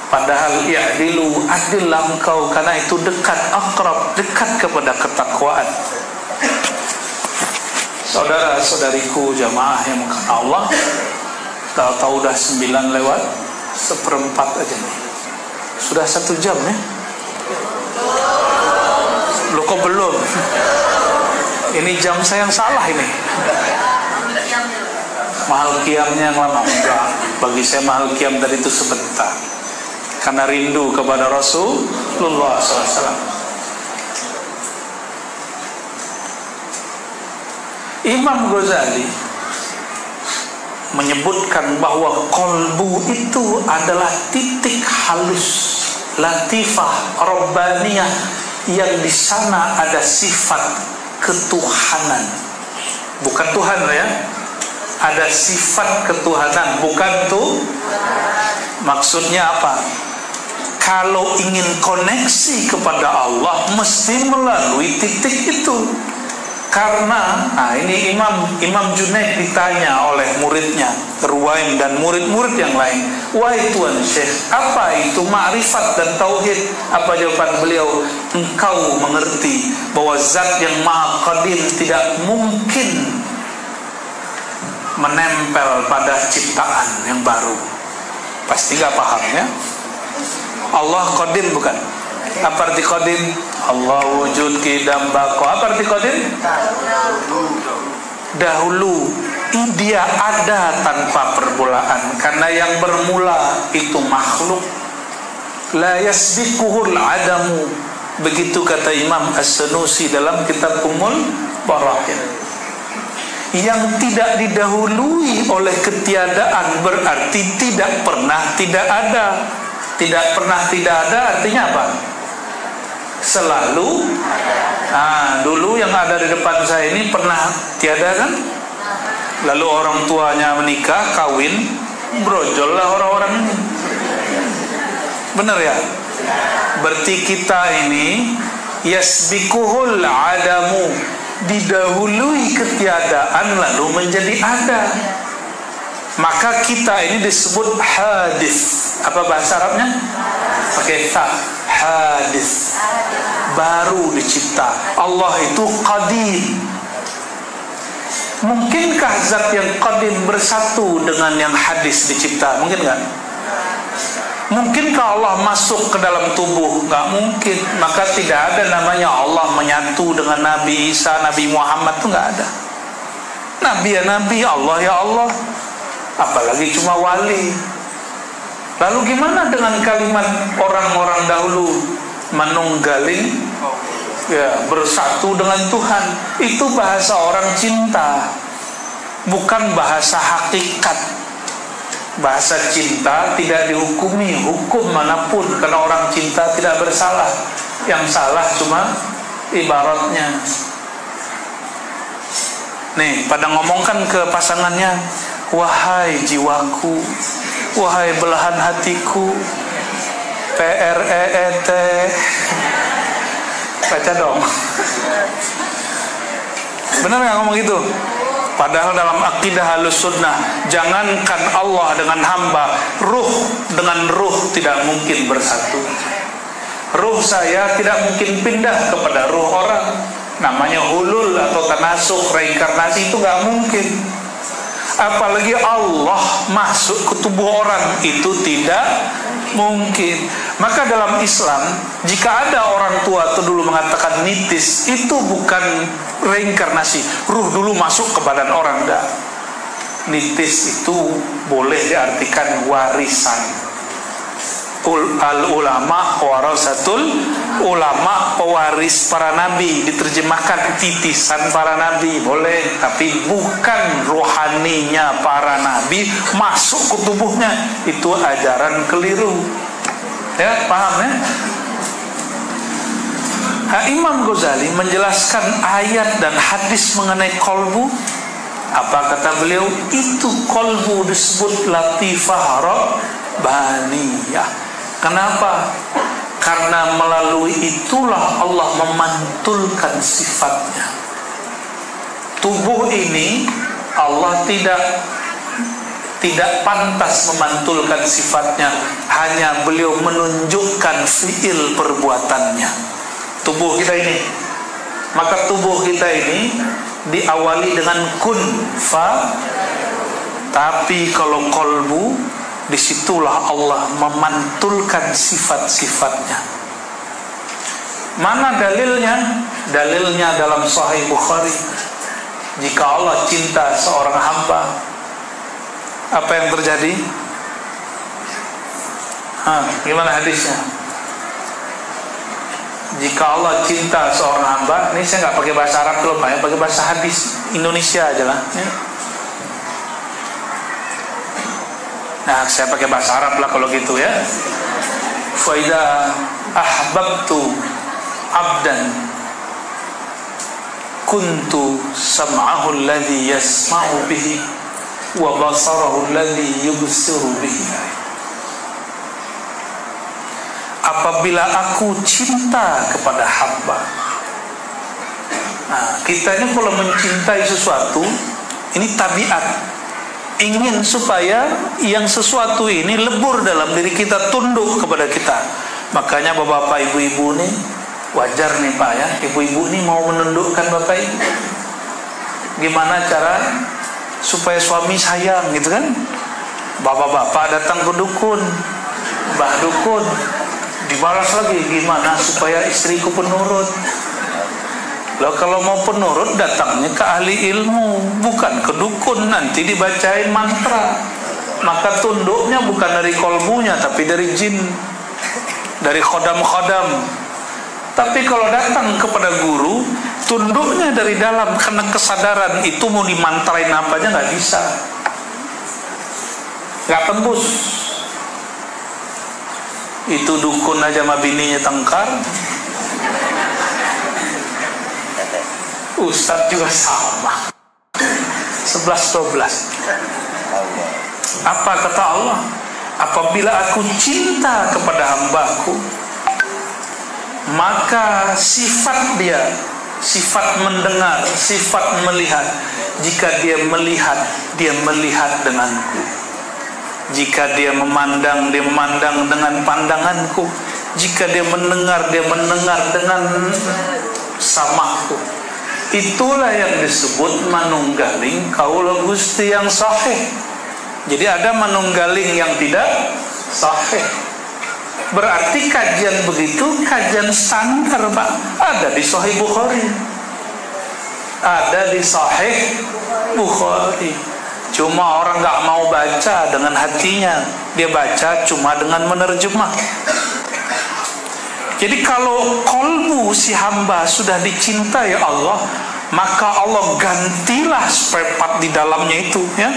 Padahal ya'dilu, adillah engkau, karena itu dekat, akrab, dekat kepada ketakwaan. Saudara-saudariku jamaah yang mengasihi Allah, Tahu-tahu udah 9 lewat 1/4 aja nih. Sudah 1 jam ya. Loh kok belum? Ini jam saya yang salah ini. Mahal qiyamnya yang lama. Enggak. Bagi saya mahal qiyam tadi itu sebentar. Karena rindu kepada Rasulullah SAW. Imam Ghazali menyebutkan bahwa kolbu itu adalah titik halus, latifah, robbaniyah, yang di sana ada sifat ketuhanan. Bukan Tuhan ya. Ada sifat ketuhanan, bukan tuh. Maksudnya apa? Kalau ingin koneksi kepada Allah mesti melalui titik itu. Karena ini Imam Junaid ditanya oleh muridnya Ruwaim dan murid-murid yang lain, wahai Tuan Syekh, apa itu ma'rifat dan tauhid? Apa jawaban beliau? Engkau mengerti bahwa zat yang maha qadim tidak mungkin menempel pada ciptaan yang baru. Pasti gak paham ya. Allah qadim bukan? Apa arti qadim? Allah wujud qidam baqa. Apa arti qadim? Dahulu. Dia ada tanpa permulaan. Karena yang bermula itu makhluk. La yasbiquhul adamu. Begitu kata Imam As-Sanusi dalam kitab Ummul Barahim. Yang tidak didahului oleh ketiadaan berarti tidak pernah tidak ada. Tidak pernah tidak ada artinya apa? Selalu. Dulu yang ada di depan saya ini pernah tiada kan? Lalu orang tuanya menikah, kawin, brojol lah orang-orang ini. Benar ya? Berarti kita ini yasbikuhul adamu, didahului ketiadaan lalu menjadi ada. Maka kita ini disebut hadis. Apa bahasa Arabnya? Pakai ta. Hadis. Baru dicipta. Allah itu qadim. Mungkinkah zat yang qadim bersatu dengan yang hadis dicipta? Mungkin nggak? Mungkinkah Allah masuk ke dalam tubuh? Nggak mungkin. Maka tidak ada namanya Allah menyatu dengan Nabi Isa, Nabi Muhammad, itu nggak ada. Nabi ya Nabi, Allah ya Allah. Apalagi cuma wali. Lalu gimana dengan kalimat orang-orang dahulu menunggaling, ya, bersatu dengan Tuhan? Itu bahasa orang cinta, bukan bahasa hakikat. Bahasa cinta tidak dihukumi hukum manapun, karena orang cinta tidak bersalah. Yang salah cuma ibaratnya. Nih, pada ngomongkan ke pasangannya, wahai jiwaku, wahai belahan hatiku, PREET. Baca dong. Benar nggak ngomong gitu? Padahal dalam akidah Ahlus Sunnah, jangankan Allah dengan hamba, ruh dengan ruh tidak mungkin bersatu. Ruh saya tidak mungkin pindah kepada ruh orang. Namanya hulul atau tanasukh, reinkarnasi, itu nggak mungkin. Apalagi Allah masuk ke tubuh orang, itu tidak mungkin. Maka dalam Islam, jika ada orang tua itu dulu mengatakan nitis, itu bukan reinkarnasi, ruh dulu masuk ke badan orang, enggak. Nitis itu boleh diartikan warisan. Al-ulama warasatul ulama, pewaris para nabi, diterjemahkan titisan para nabi, boleh, tapi bukan rohaninya para nabi masuk ke tubuhnya. Itu ajaran keliru. Ya, paham ya? Imam Ghazali menjelaskan ayat dan hadis mengenai kolbu. Apa kata beliau? Itu kolbu disebut latifah rabbaniyah. Kenapa? Karena melalui itulah Allah memantulkan sifatnya. Tubuh ini Allah tidak pantas memantulkan sifatnya, hanya beliau menunjukkan fiil perbuatannya. Tubuh kita ini, maka tubuh kita ini diawali dengan kun fa Tapi kalau kolbu, disitulah Allah memantulkan sifat-sifatnya. Mana dalilnya? Dalilnya dalam Sahih Bukhari. Jika Allah cinta seorang hamba, apa yang terjadi? Gimana hadisnya? Jika Allah cinta seorang hamba, ini saya nggak pakai bahasa Arab dulu Pak, ya, pakai bahasa hadis Indonesia aja lah. Ya. Nah, saya pakai bahasa Arab lah kalau gitu ya. Fa idza ahbabtu abdan kuntu sam'ahu alladhi yasma'u bihi wa basarahu alladhi yubsiru bihi. Apabila aku cinta kepada hamba. Nah, kita ini kalau mencintai sesuatu, ini tabiat. Ingin supaya yang sesuatu ini lebur dalam diri kita, tunduk kepada kita. Makanya bapak-bapak, ibu-ibu nih, wajar nih Pak ya, ibu-ibu nih mau menundukkan bapak ibu. Gimana cara supaya suami sayang gitu kan? Bapak-bapak datang ke dukun, mbah dukun, dibalas lagi, gimana supaya istriku penurut. Loh, kalau mau penurut datangnya ke ahli ilmu, bukan ke dukun, nanti dibacain mantra. Maka tunduknya bukan dari kolbunya, tapi dari jin, dari khodam-khodam. Tapi kalau datang kepada guru, tunduknya dari dalam, karena kesadaran itu mau dimantrain apa aja nggak bisa, nggak tembus. Itu dukun aja sama bininya tengkar, Ustadz juga sama. 11-12. Apa kata Allah? Apabila aku cinta kepada hambaku, maka sifat dia, sifat mendengar, sifat melihat, jika dia melihat denganku. Jika dia memandang dengan pandanganku. Jika dia mendengar dengan samaku. Itulah yang disebut manunggaling kaula Gusti yang sahih. Jadi ada manunggaling yang tidak sahih. Berarti kajian begitu kajian standar Pak. Ada di Sahih Bukhari, ada di Sahih Bukhari. Cuma orang nggak mau baca dengan hatinya, dia baca cuma dengan menerjemah. Jadi kalau kolbu si hamba sudah dicintai Allah, maka Allah gantilah spare part di dalamnya itu, ya.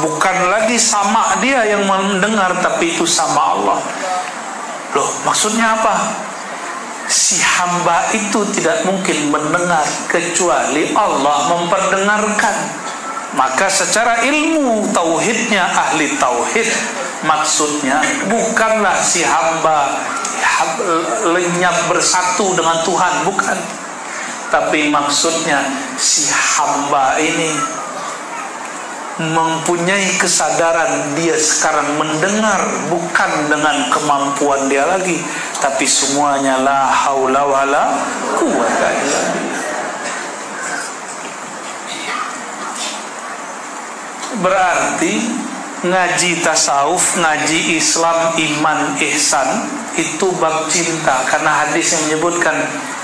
Bukan lagi sama dia yang mendengar, tapi itu sama Allah. Loh, maksudnya apa? Si hamba itu tidak mungkin mendengar kecuali Allah memperdengarkan. Maka secara ilmu tauhidnya ahli tauhid, maksudnya bukanlah si hamba lenyap bersatu dengan Tuhan, bukan. Tapi maksudnya si hamba ini mempunyai kesadaran dia sekarang mendengar bukan dengan kemampuan dia lagi, tapi semuanya la haula wala quwwata illa billah. Berarti ngaji tasawuf, ngaji Islam, iman, ihsan itu bab cinta, karena hadis yang menyebutkan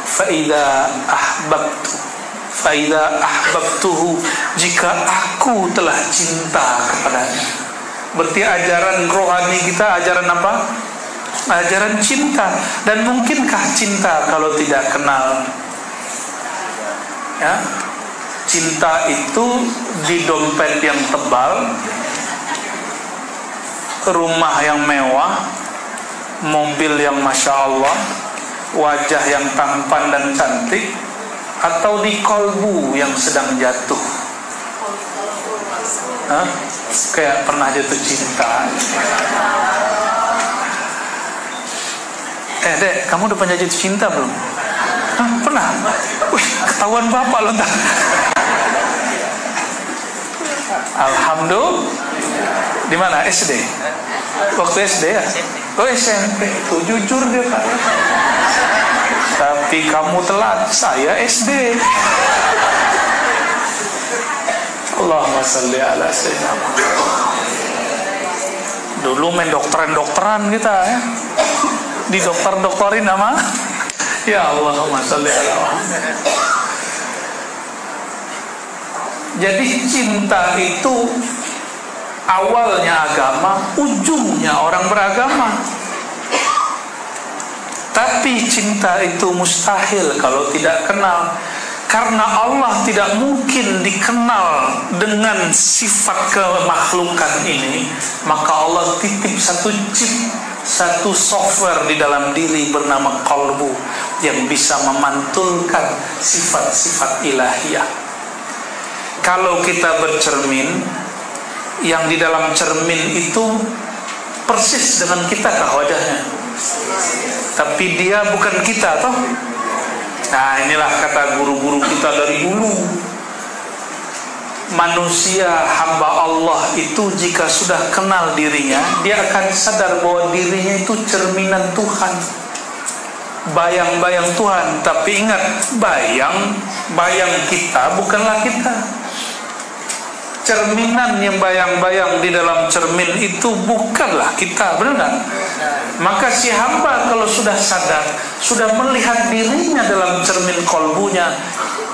faida ahbabtuhu, jika aku telah cinta kepadanya. Berarti ajaran rohani kita ajaran apa? Ajaran cinta. Dan mungkinkah cinta kalau tidak kenal? Ya, cinta itu di dompet yang tebal, rumah yang mewah, mobil yang masya Allah, wajah yang tampan dan cantik, atau di kolbu yang sedang jatuh? Kayak pernah jatuh cinta. Dek, kamu udah pernah jatuh cinta belum? Pernah? Wih, ketahuan bapak loh. Alhamdulillah. Di mana? SD? Waktu SD ya? Oh, SMP. Tuh jujur dia Pak. Tapi kamu telat, saya SD. Allahumma sholli ala sayyidina Muhammad. Dulu main dokteran kita ya, di dokterin nama ya Allahumma sholli ala Muhammad. Jadi cinta itu awalnya agama, ujungnya orang beragama. Tapi cinta itu mustahil kalau tidak kenal. Karena Allah tidak mungkin dikenal dengan sifat kemakhlukan ini, maka Allah titip satu chip, satu software di dalam diri bernama qalbu yang bisa memantulkan sifat-sifat ilahiyah. Kalau kita bercermin, yang di dalam cermin itu persis dengan kita kah wajahnya? Tapi dia bukan kita toh. Nah, inilah kata guru-guru kita dari dulu. Manusia hamba Allah itu jika sudah kenal dirinya, dia akan sadar bahwa dirinya itu cerminan Tuhan, bayang-bayang Tuhan. Tapi ingat, bayang kita bukanlah kita. Cerminan yang bayang-bayang di dalam cermin itu bukanlah kita, benar kan? Maka si hamba kalau sudah sadar, sudah melihat dirinya dalam cermin kolbunya,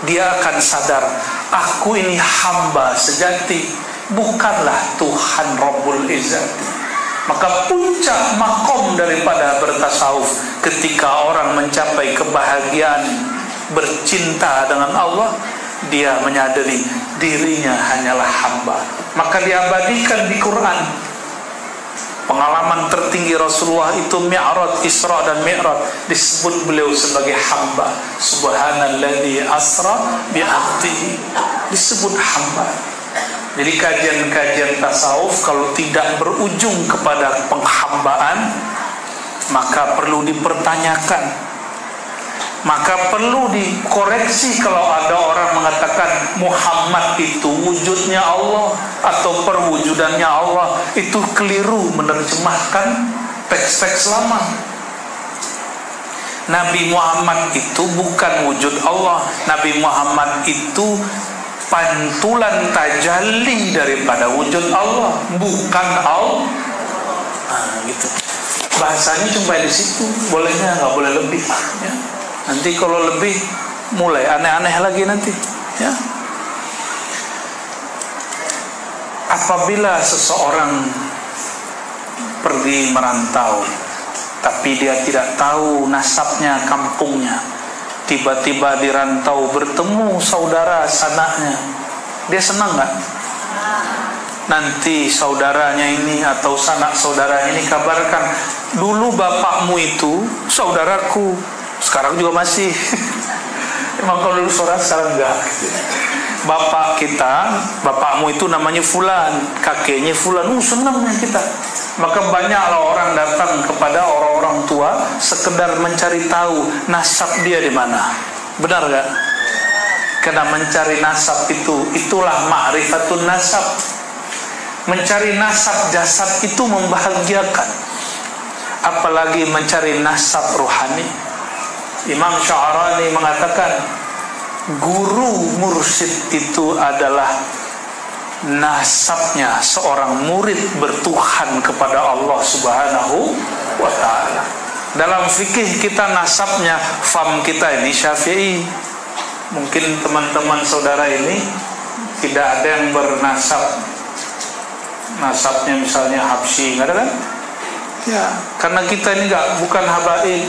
dia akan sadar, aku ini hamba sejati, bukanlah Tuhan Rabbul Izzati. Maka puncak makom daripada bertasawuf, ketika orang mencapai kebahagiaan bercinta dengan Allah, dia menyadari dirinya hanyalah hamba. Maka diabadikan di Quran. Pengalaman tertinggi Rasulullah itu Mi'raj, Isra dan Mi'raj, disebut beliau sebagai hamba. Subhanalladzi asra bi'abdihi, disebut hamba. Jadi kajian-kajian tasawuf kalau tidak berujung kepada penghambaan, maka perlu dipertanyakan. Maka perlu dikoreksi kalau ada orang mengatakan Muhammad itu wujudnya Allah atau perwujudannya Allah. Itu keliru menerjemahkan teks-teks lama. Nabi Muhammad itu bukan wujud Allah. Nabi Muhammad itu pantulan tajalli daripada wujud Allah, bukan Allah. Nah, gitu. Bahasanya cuma di situ, bolehnya nggak boleh lebih. Ya. Nanti kalau lebih mulai aneh-aneh lagi nanti, ya. Apabila seseorang pergi merantau, tapi dia tidak tahu nasabnya, kampungnya, tiba-tiba di rantau bertemu saudara sanaknya, dia senang nggak? Nanti saudaranya ini atau sanak saudaranya ini kabarkan, dulu bapakmu itu saudaraku, sekarang juga masih. Emang kalau dulu saudara, sekarang enggak. Bapak kita, bapakmu itu namanya Fulan, kakeknya Fulan. Senangnya kita. Maka banyaklah orang datang kepada orang-orang tua sekedar mencari tahu nasab dia di mana. Benar enggak? Karena mencari nasab itulah ma'rifatun nasab. Mencari nasab jasad itu membahagiakan. Apalagi mencari nasab rohani. Imam Sya'rani mengatakan, guru mursyid itu adalah nasabnya seorang murid bertuhan kepada Allah Subhanahu wa ta'ala. Dalam fikih kita nasabnya, fam kita ini Syafi'i. Mungkin teman-teman saudara ini tidak ada yang bernasab, nasabnya misalnya Habsyi, nggak ada kan? Ya, karena kita ini bukan habaib,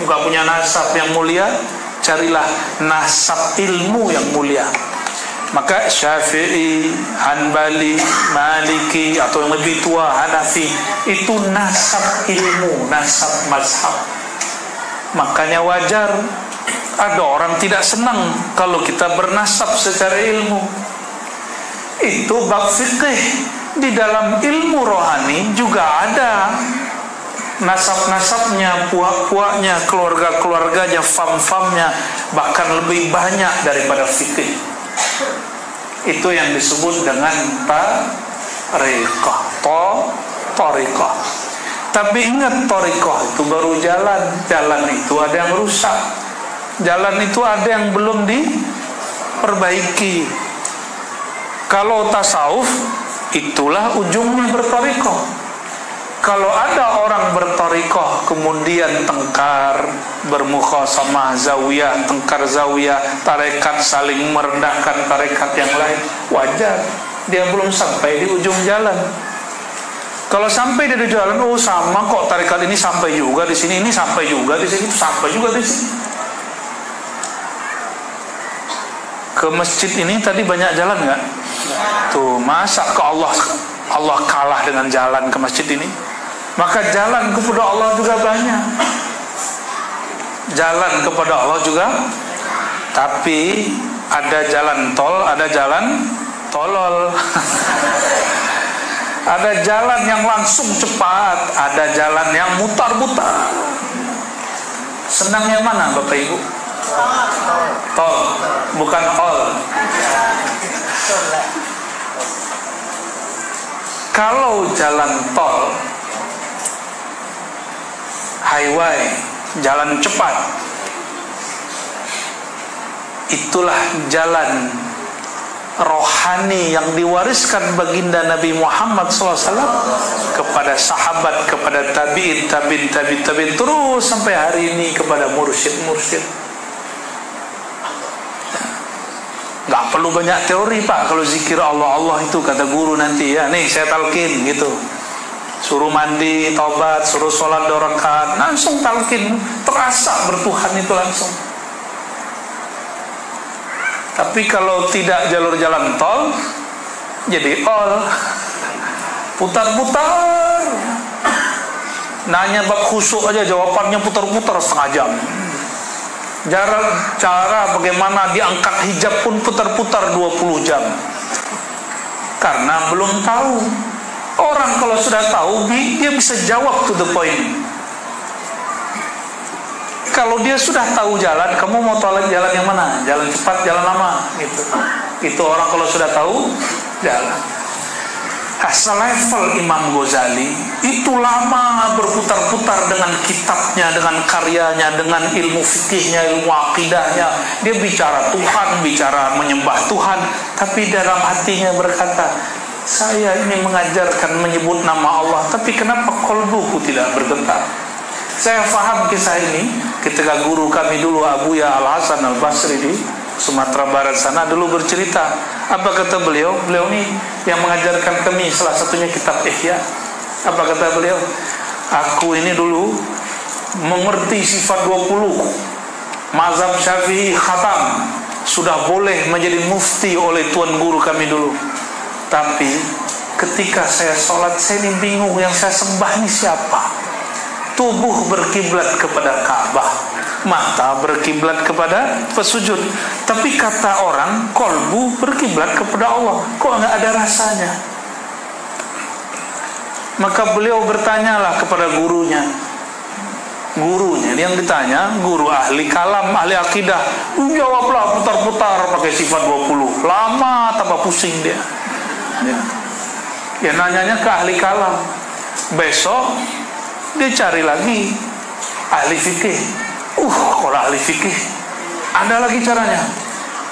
bukan punya nasab yang mulia. Carilah nasab ilmu yang mulia. Maka Syafi'i, Hanbali, Maliki atau yang lebih tua Hanafi, itu nasab ilmu, nasab mazhab. Makanya wajar ada orang tidak senang kalau kita bernasab secara ilmu. Itu bab fikih. Di dalam ilmu rohani juga ada nasab-nasabnya, puak-puaknya, keluarga-keluarganya, fam-famnya, bahkan lebih banyak daripada fikih. Itu yang disebut dengan tariqah. Tariqah. Tapi ingat, tariqah itu baru jalan. Jalan itu ada yang rusak. Jalan itu ada yang belum diperbaiki. Kalau tasawuf, itulah ujungnya bertorikoh. Kalau ada orang bertorikoh kemudian tengkar, bermukhasamah zawiyah, tengkar zawiyah, tarekat saling merendahkan tarekat yang lain, wajar. Dia belum sampai di ujung jalan. Kalau sampai di ujung jalan, oh sama kok tarekat ini sampai juga di sini, ini sampai juga di sini, sampai juga di sini. Ke masjid ini tadi banyak jalan nggak? Tuh, masa ke Allah kalah dengan jalan ke masjid ini? Maka jalan kepada Allah juga banyak. Jalan kepada Allah juga, tapi ada jalan tol, ada jalan tolol. Ada jalan yang langsung cepat, ada jalan yang mutar-mutar. Senang yang mana Bapak Ibu? Tol, bukan all. Kalau jalan tol, highway, jalan cepat, itulah jalan rohani yang diwariskan baginda Nabi Muhammad SAW kepada sahabat, kepada tabi'in, tabi'in, terus sampai hari ini kepada mursyid. Gak perlu banyak teori Pak, kalau zikir Allah itu kata guru nanti ya, nih saya talqin gitu. Suruh mandi, taubat, suruh sholat 2 rakaat, langsung talqin, terasa bertuhan itu langsung. Tapi kalau tidak jalur jalan tol, jadi all, putar-putar. Nanya bab khusyuk aja jawabannya putar-putar setengah jam. Cara bagaimana diangkat hijab pun putar-putar 20 jam. Karena belum tahu. Orang kalau sudah tahu, dia bisa jawab to the point. Kalau dia sudah tahu jalan, kamu mau toilet jalan yang mana? Jalan cepat, jalan lama, gitu. Itu orang kalau sudah tahu jalan. Selevel Imam Ghazali itu lama berputar-putar dengan kitabnya, dengan karyanya, dengan ilmu fikihnya, ilmu akidahnya. Dia bicara Tuhan, bicara menyembah Tuhan, tapi dalam hatinya berkata, saya ini mengajarkan menyebut nama Allah, tapi kenapa qalbuku tidak bergetar? Saya faham kisah ini ketika guru kami dulu Abuya Al-Hasan Al-Basri di Sumatera Barat sana dulu bercerita. Apa kata beliau? Beliau ini yang mengajarkan kami salah satunya kitab Ihya. Apa kata beliau? Aku ini dulu mengerti sifat 20. Mazhab Syafi'i khatam, sudah boleh menjadi mufti oleh tuan guru kami dulu. Tapi ketika saya sholat, saya ini bingung, yang saya sembah ini siapa? Tubuh berkiblat kepada Ka'bah, mata berkiblat kepada pesujud, tapi kata orang kolbu berkiblat kepada Allah. Kok nggak ada rasanya? Maka beliau bertanyalah kepada gurunya yang ditanya, guru ahli kalam, ahli akidah. Jawablah putar-putar pakai sifat 20. Lama tambah pusing dia. Ya nanyanya ke ahli kalam. Besok dia cari lagi ahli fikih. Kalau ahli fikih ada lagi caranya.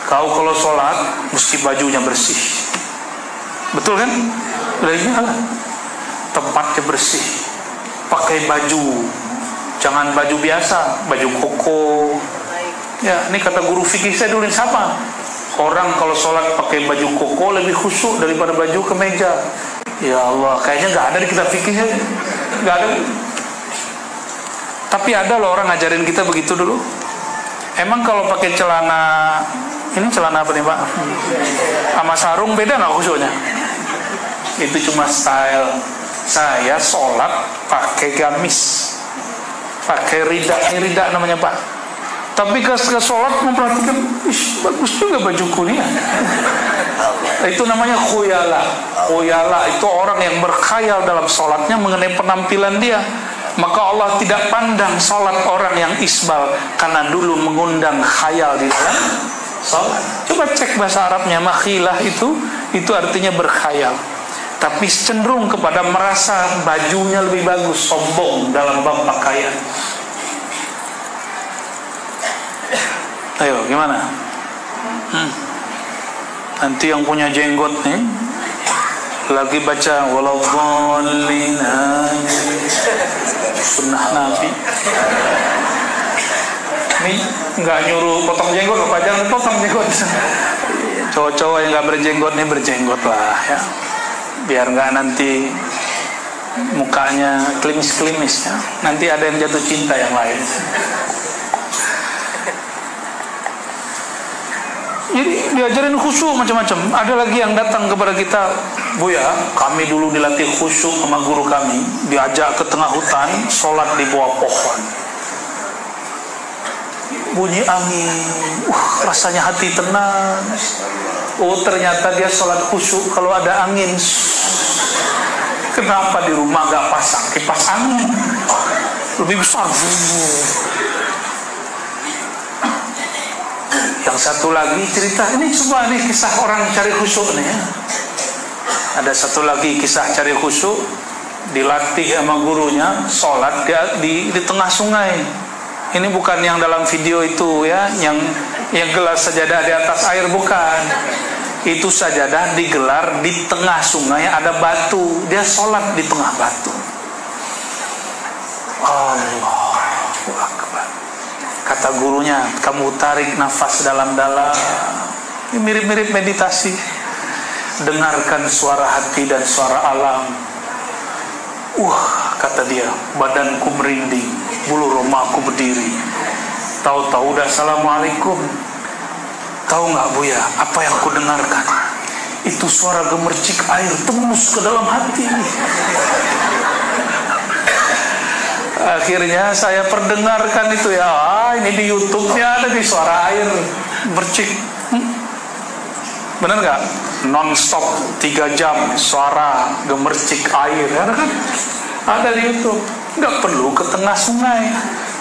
Kau kalau sholat mesti bajunya bersih. Betul kan? Tempatnya bersih, pakai baju, jangan baju biasa, baju koko. Ya, ini kata guru fikih saya dulu, siapa? Orang kalau sholat pakai baju koko lebih khusyuk daripada baju kemeja. Ya Allah, kayaknya nggak ada di kitab fikih, nggak ada. Tapi ada loh orang ngajarin kita begitu dulu. Emang kalau pakai celana, ini celana apa nih Pak? Sama sarung beda nggak khusyuknya? Itu cuma style. Saya sholat pakai gamis, pakai rida, ini rida namanya Pak. Tapi ke sholat memperhatikan, bagus juga bajuku nih. Itu namanya khuyala. Khuyala itu orang yang berkhayal dalam sholatnya mengenai penampilan dia. Maka Allah tidak pandang sholat orang yang isbal, karena dulu mengundang khayal di dalam sholat. Coba cek bahasa Arabnya, makhilah itu artinya berkhayal. Tapi cenderung kepada merasa bajunya lebih bagus, sombong dalam bab pakaian. Ayo, gimana? Nanti yang punya jenggot nih lagi baca waladhdallin, sunnah Nabi. Ini nggak nyuruh potong jenggot, Bapak, jangan potong jenggot. Cowok-cowok yang nggak berjenggot nih berjenggot lah ya, biar nggak nanti mukanya klimis-klimis ya. Nanti ada yang jatuh cinta yang lain. Jadi diajarin khusyuk macam-macam. Ada lagi yang datang kepada kita, Buya, kami dulu dilatih khusyuk sama guru kami, diajak ke tengah hutan, sholat di bawah pohon, bunyi angin, rasanya hati tenang. Oh, ternyata dia sholat khusyuk kalau ada angin. Kenapa di rumah gak pasang kipas angin lebih besar? Yang satu lagi cerita, ini coba nih kisah orang cari khusyuk nih ya. Ada satu lagi kisah cari khusyuk, dilatih sama gurunya sholat di tengah sungai. Ini bukan yang dalam video itu ya, yang gelas sajadah di atas air, bukan. Itu sajadah digelar di tengah sungai, ada batu, dia sholat di tengah batu. Allahu Akbar. Kata gurunya, kamu tarik nafas dalam-dalam. Ini mirip-mirip meditasi. Dengarkan suara hati dan suara alam. Kata dia, badanku merinding, bulu romaku berdiri. Tahu-tahu udah assalamualaikum. Tahu nggak Buya, apa yang aku dengarkan? Itu suara gemercik air tembus ke dalam hati. Akhirnya saya perdengarkan itu ya. Ini di YouTube-nya ada di suara air bercik. Benar nggak? Non-stop 3 jam suara gemercik air, ya kan? Ada di YouTube. Nggak perlu ke tengah sungai.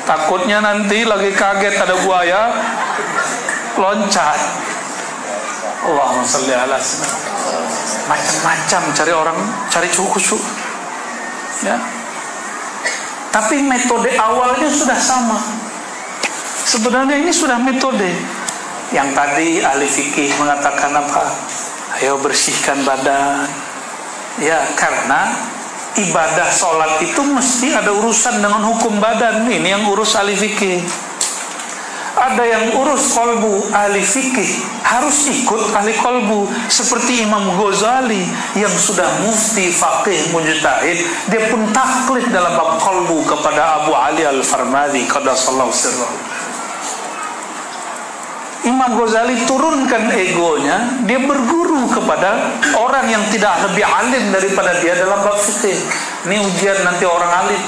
Takutnya nanti lagi kaget ada buaya, loncat. Allahumma sholli ala sayyidina. Macam-macam cari orang, cari khusyuk. Ya. Tapi metode awalnya sudah sama. Sebenarnya ini sudah metode. Yang tadi ahli fikih mengatakan apa? Ayo bersihkan badan. Ya, karena ibadah sholat itu mesti ada urusan dengan hukum badan. Ini yang urus ahli fikih. Ada yang urus kolbu, ahli fikih harus ikut ahli kolbu. Seperti Imam Ghazali yang sudah mufti, faqih, mujtahid, dia pun taklid dalam bab kolbu kepada Abu Ali Al-Farmadi qaddasallahu sirrahu. Imam Ghazali turunkan egonya, dia berguru kepada orang yang tidak lebih alim daripada dia dalam bab fikih. Ini ujian nanti orang alim.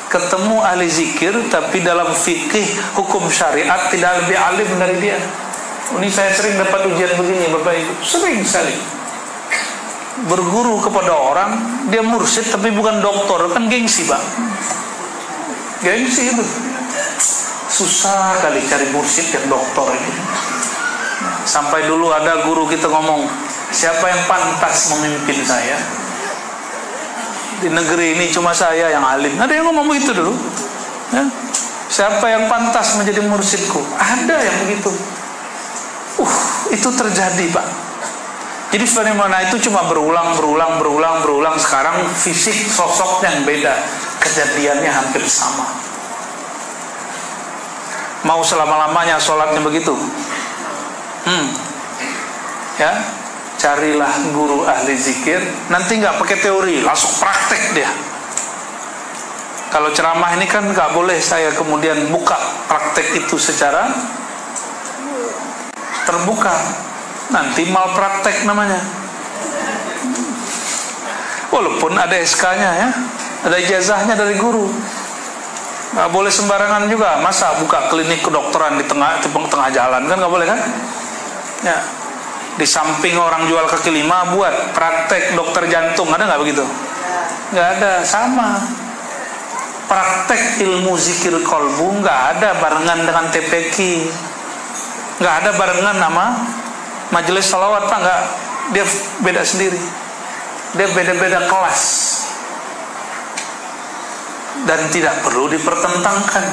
Ketemu ahli zikir tapi dalam fikih hukum syariat tidak lebih alim dari dia. Ini saya sering dapat ujian begini Bapak Ibu, sering sekali. Berguru kepada orang, dia mursyid tapi bukan doktor, kan gengsi Pak. Gengsi itu. Susah kali cari mursyid yang doktor ini. Sampai dulu ada guru kita ngomong, siapa yang pantas memimpin saya? Di negeri ini cuma saya yang alim. Ada yang ngomong begitu dulu ya? Siapa yang pantas menjadi mursyidku? Ada yang begitu. Itu terjadi Pak. Jadi fenomena itu cuma berulang. Sekarang fisik sosoknya yang beda, kejadiannya hampir sama. Mau selama-lamanya sholatnya begitu? Ya, carilah guru ahli zikir. Nanti nggak pakai teori, langsung praktek dia. Kalau ceramah ini kan nggak boleh saya kemudian buka praktek itu secara terbuka. Nanti malpraktek namanya. Walaupun ada SK-nya ya, ada ijazahnya dari guru. Nggak boleh sembarangan juga. Masa buka klinik kedokteran di tengah jalan, kan nggak boleh kan? Ya. Di samping orang jual kaki lima buat praktek dokter jantung, ada nggak begitu? Nggak ada, sama. Praktek ilmu zikir kolbu nggak ada barengan dengan TPQ, nggak ada barengan nama majelis salawat Pak, nggak. Dia beda sendiri, dia beda-beda kelas dan tidak perlu dipertentangkan.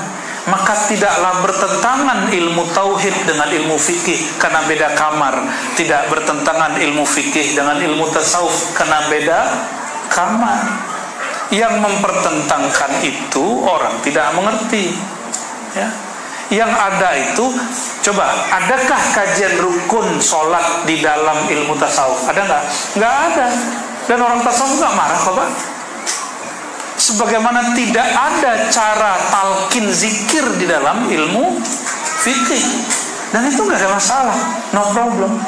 maka tidaklah bertentangan ilmu tauhid dengan ilmu fikih karena beda kamar, tidak bertentangan ilmu fikih dengan ilmu tasawuf karena beda kamar. Yang mempertentangkan itu orang tidak mengerti, ya. Yang ada itu, coba, adakah kajian rukun sholat di dalam ilmu tasawuf? Ada nggak? Nggak ada. Dan orang tasawuf nggak marah kok, Pak. Sebagaimana tidak ada cara talqin zikir di dalam ilmu fikih, dan itu nggak ada masalah, no problem.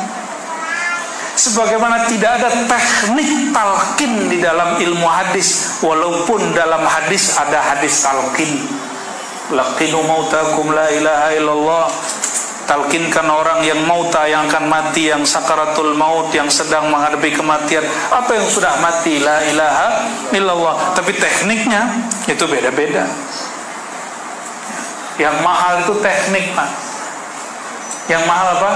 Sebagaimana tidak ada teknik talqin di dalam ilmu hadis, walaupun dalam hadis ada hadis talqin. Laqinu mautakum la ilaha illallah. Talkinkan orang yang mauta, yang akan mati, yang sakaratul maut, yang sedang menghadapi kematian, apa yang sudah mati, la ilaha illallah. Tapi tekniknya itu beda-beda. Yang mahal itu teknik, Pak. Yang mahal apa?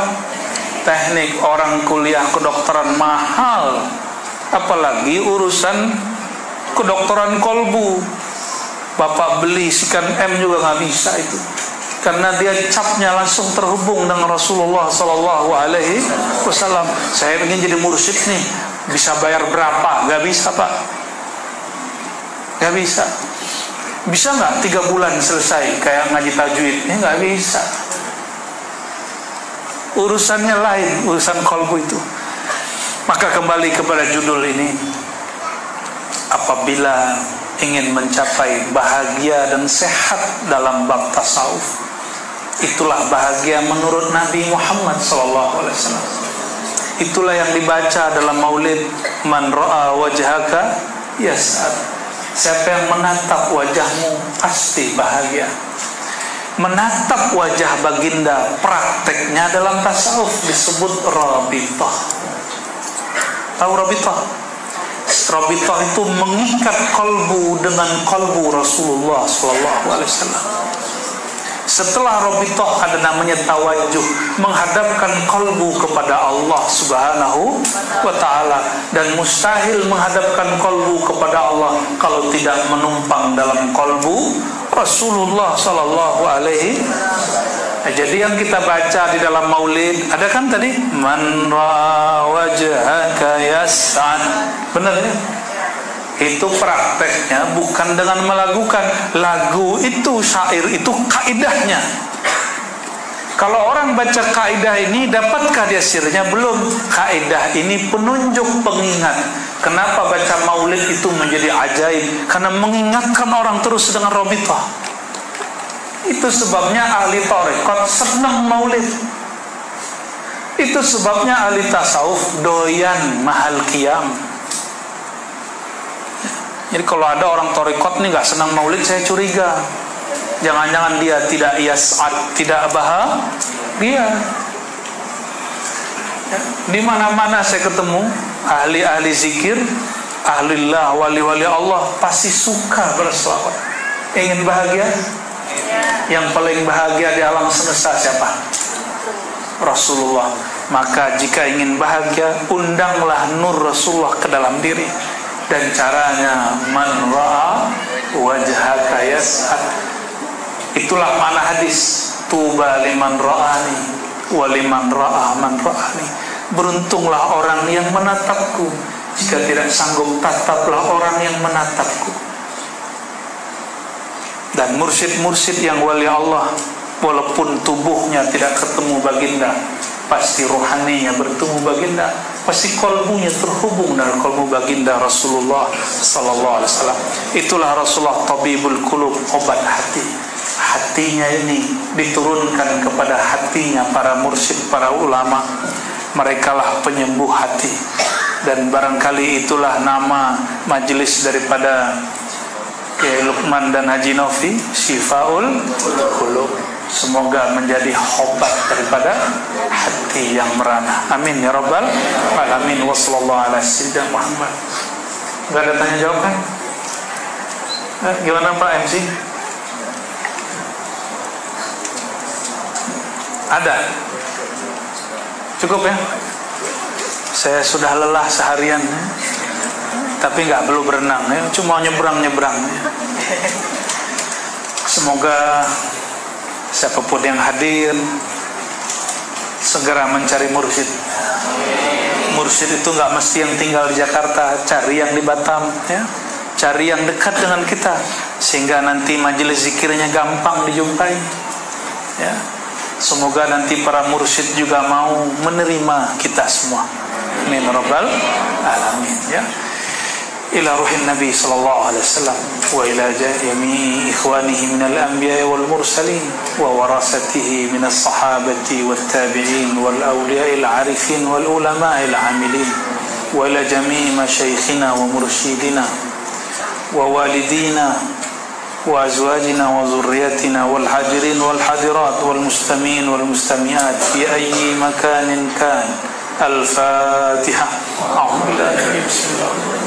Teknik. Orang kuliah kedokteran mahal, apalagi urusan kedokteran kolbu. Bapak beli sekian M juga nggak bisa itu, karena dia capnya langsung terhubung dengan Rasulullah Sallallahu Alaihi Wasallam. Saya ingin jadi mursyid nih, bisa bayar berapa? Gak bisa, Pak. Gak bisa. Bisa nggak 3 bulan selesai kayak ngaji tajwid? Ini nggak bisa. Urusannya lain, urusan kolbu itu. Maka kembali kepada judul ini, apabila ingin mencapai bahagia dan sehat dalam bab tasawuf, itulah bahagia menurut Nabi Muhammad SAW. Itulah yang dibaca dalam maulid, man ra'a wajhaka yas'ad. Siapa yang menatap wajahmu pasti bahagia. Menatap wajah baginda, prakteknya dalam tasawuf disebut rabithah. Tahu rabithah? Rabithah itu mengikat kolbu dengan kolbu Rasulullah SAW. Setelah rabithah ada namanya tawajuh, menghadapkan kolbu kepada Allah Subhanahu wa Ta'ala. Dan mustahil menghadapkan kolbu kepada Allah kalau tidak menumpang dalam kolbu Rasulullah Sallallahu Alaihi. Jadi yang kita baca di dalam maulid ada kan tadi, man ra'a wajhaka yas'ad. Benar ya? Itu prakteknya bukan dengan melagukan. Lagu itu, syair itu kaidahnya. Kalau orang baca kaidah ini, dapatkah dia sirnya? Belum. Kaidah ini penunjuk, pengingat. Kenapa baca maulid itu menjadi ajaib? Karena mengingatkan orang terus dengan rabithah. Itu sebabnya ahli tarekat senang maulid. Itu sebabnya ahli tasawuf doyan mahal qiyam. Jadi kalau ada orang tarekat nih nggak senang maulid, saya curiga. Jangan-jangan dia tidak yas'ad, tidak bahagia. Di mana-mana saya ketemu ahli-ahli zikir, ahlillah, wali-wali Allah, pasti suka berselawat. Ingin bahagia? Yang paling bahagia di alam semesta siapa? Rasulullah. Maka jika ingin bahagia, undanglah nur Rasulullah ke dalam diri. Dan caranya, man ra'a wajhaka yas'ad. Itulah makna hadis, tuba liman ra'ani wa liman ra'a man ra'ani. Beruntunglah orang yang menatapku. Jika tidak sanggup, tataplah orang yang menatapku. Dan mursyid-mursyid yang wali Allah, walaupun tubuhnya tidak ketemu baginda, pasti rohaninya bertemu baginda, pasti kolbunya terhubung dengan kolbu baginda Rasulullah Sallallahu Alaihi Wasallam. Itulah Rasulullah tabibul qulub, obat hati. Hatinya ini diturunkan kepada hatinya para mursyid, para ulama. Merekalah penyembuh hati. Dan barangkali itulah nama majelis daripada Kiai Lukman dan Haji Novi, Syifaul Qulub. Semoga menjadi obat daripada hati yang merana. Amin ya rabbal alamin. Wassallallahu ala sayyidina Muhammad. Gak ada tanya jawab kan? Gimana Pak MC? Ada? Cukup ya? Saya sudah lelah seharian ya. Tapi gak perlu berenang ya. Cuma nyebrang-nyebrang ya. Semoga Siapapun yang hadir segera mencari mursyid. Mursyid itu nggak mesti yang tinggal di Jakarta, cari yang di Batam, ya. Cari yang dekat dengan kita, sehingga nanti majelis zikirnya gampang dijumpai, ya. Semoga nanti para mursyid juga mau menerima kita semua. Amin rabbal alamin, ya. Ila ruhin Nabi sallallahu alaihi wasallam wa ila jami ikhwanihi minal anbiya wal mursalin wa warasatihi minas sahabati wat tabi'in wal awliya'il arifin wal ulama'il amilin wa ila jami masyayikhina wa mursyidina wa walidina wa azwajina wa zurriyatina wal hadirin wal hadirat wal mustamin wal mustami'at fi ayyi makanin kan. Al-Fatihah. A'udzu billahi bismillahirrahmanirrahim.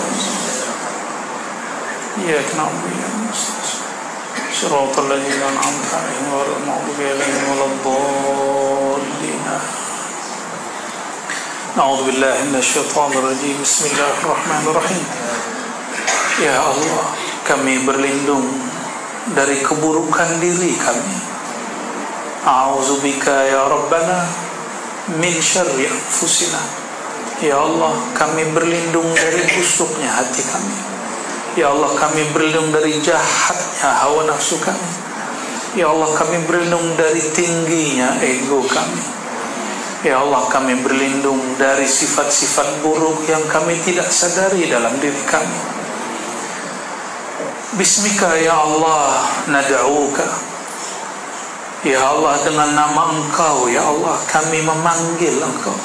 إياك نعبد وإياك نستعين صراط الذين أنعمت عليهم غير المغضوب عليهم ولا الضالين نعوذ بالله من الشيطان الرجيم بسم الله الرحمن الرحيم Ya Allah, kami berlindung dari keburukan diri kami. A'udzubika ya Rabbana min syarri anfusina. Ya Allah, kami berlindung dari busuknya hati kami. Ya Allah, kami berlindung dari jahatnya hawa nafsu kami. Ya Allah, kami berlindung dari tingginya ego kami. Ya Allah, kami berlindung dari sifat-sifat buruk yang kami tidak sadari dalam diri kami. Bismika ya Allah nad'uka. Ya Allah, dengan nama Engkau ya Allah kami memanggil Engkau.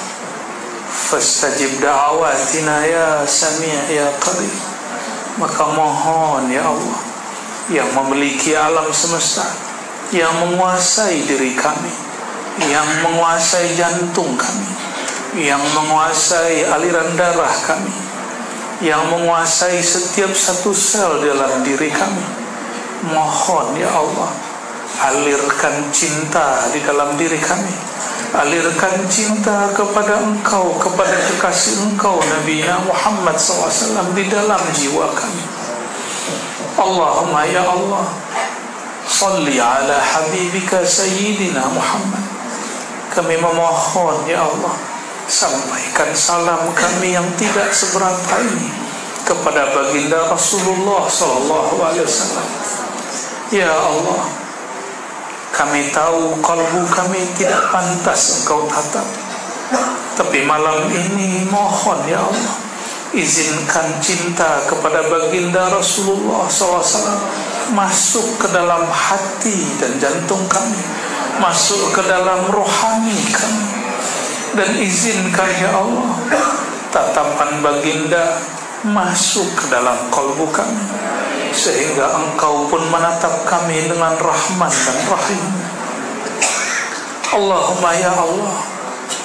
Fastajib da'awatina ya Sami' ya Qarib. Maka mohon ya Allah, yang memiliki alam semesta, yang menguasai diri kami, yang menguasai jantung kami, yang menguasai aliran darah kami, yang menguasai setiap satu sel dalam diri kami. Mohon ya Allah, alirkan cinta di dalam diri kami. Alirkan cinta kepada Engkau, kepada kekasih Engkau Nabi Muhammad SAW di dalam jiwa kami. Allahumma ya Allah, salli ala habibika sayyidina Muhammad. Kami memohon ya Allah, sampaikan salam kami yang tidak seberapa ini kepada baginda Rasulullah SAW. Ya Allah, kami tahu kalbu kami tidak pantas Engkau tatap, tapi malam ini mohon ya Allah, izinkan cinta kepada baginda Rasulullah SAW masuk ke dalam hati dan jantung kami, masuk ke dalam rohani kami, dan izinkan ya Allah tatapan baginda masuk ke dalam kalbu kami, sehingga Engkau pun menatap kami dengan rahmat dan rahim. Allahumma ya Allah,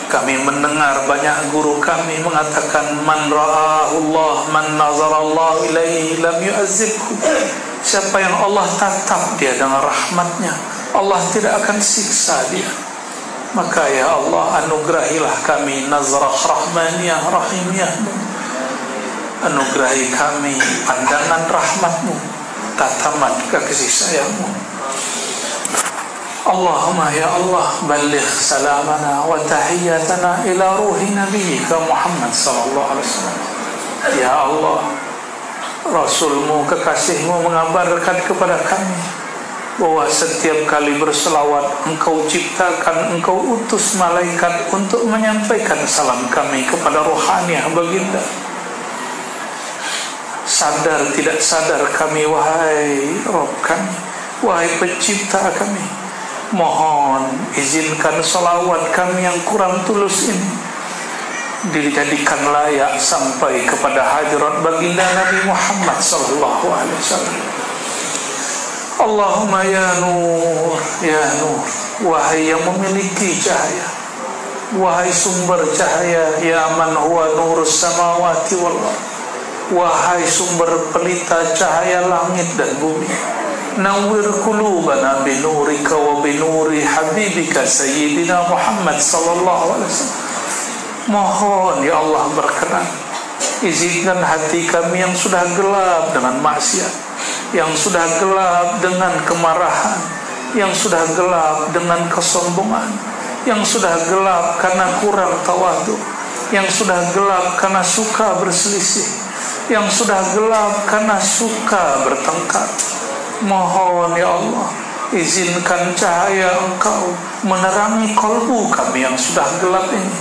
kami mendengar banyak guru kami mengatakan man ra'ahullah man nazarallahu ilaihi lam yu'azzibhu. Siapa yang Allah tatap dia dengan rahmatnya, Allah tidak akan siksa dia. Maka ya Allah, anugerahilah kami nazrah rahmaniyah rahimiyah. Anugerahi kami pandangan rahmatmu, tataman kasih sayangmu. Allahumma ya Allah, balligh salamana wa tahiyyatana ila ruhi nabiyyika Muhammad sallallahu alaihi wasallam. Ya Allah, Rasulmu, kekasihmu mengabarkan kepada kami bahwa setiap kali berselawat Engkau ciptakan, Engkau utus malaikat untuk menyampaikan salam kami kepada rohaniah baginda. Sadar tidak sadar kami, wahai Rabb kami, wahai pencipta kami, mohon izinkan salawat kami yang kurang tulus ini dijadikan layak sampai kepada hadirat baginda Nabi Muhammad sallallahu alaihi wasallam. Allahumma ya nur, ya nur, wahai yang memiliki cahaya, wahai sumber cahaya, ya man huwa nurus samawati wal ardh, wahai sumber pelita cahaya langit dan bumi, nawwir qulubana binurika wa binuri habibika sayyidina Muhammad sallallahu alaihi wasallam. Mohon ya Allah berkenan, izinkan hati kami yang sudah gelap dengan maksiat, yang sudah gelap dengan kemarahan, yang sudah gelap dengan kesombongan, yang sudah gelap karena kurang tawadhu, yang sudah gelap karena suka berselisih, yang sudah gelap karena suka bertengkar. Mohon ya Allah, izinkan cahaya Engkau menerangi kalbu kami yang sudah gelap ini,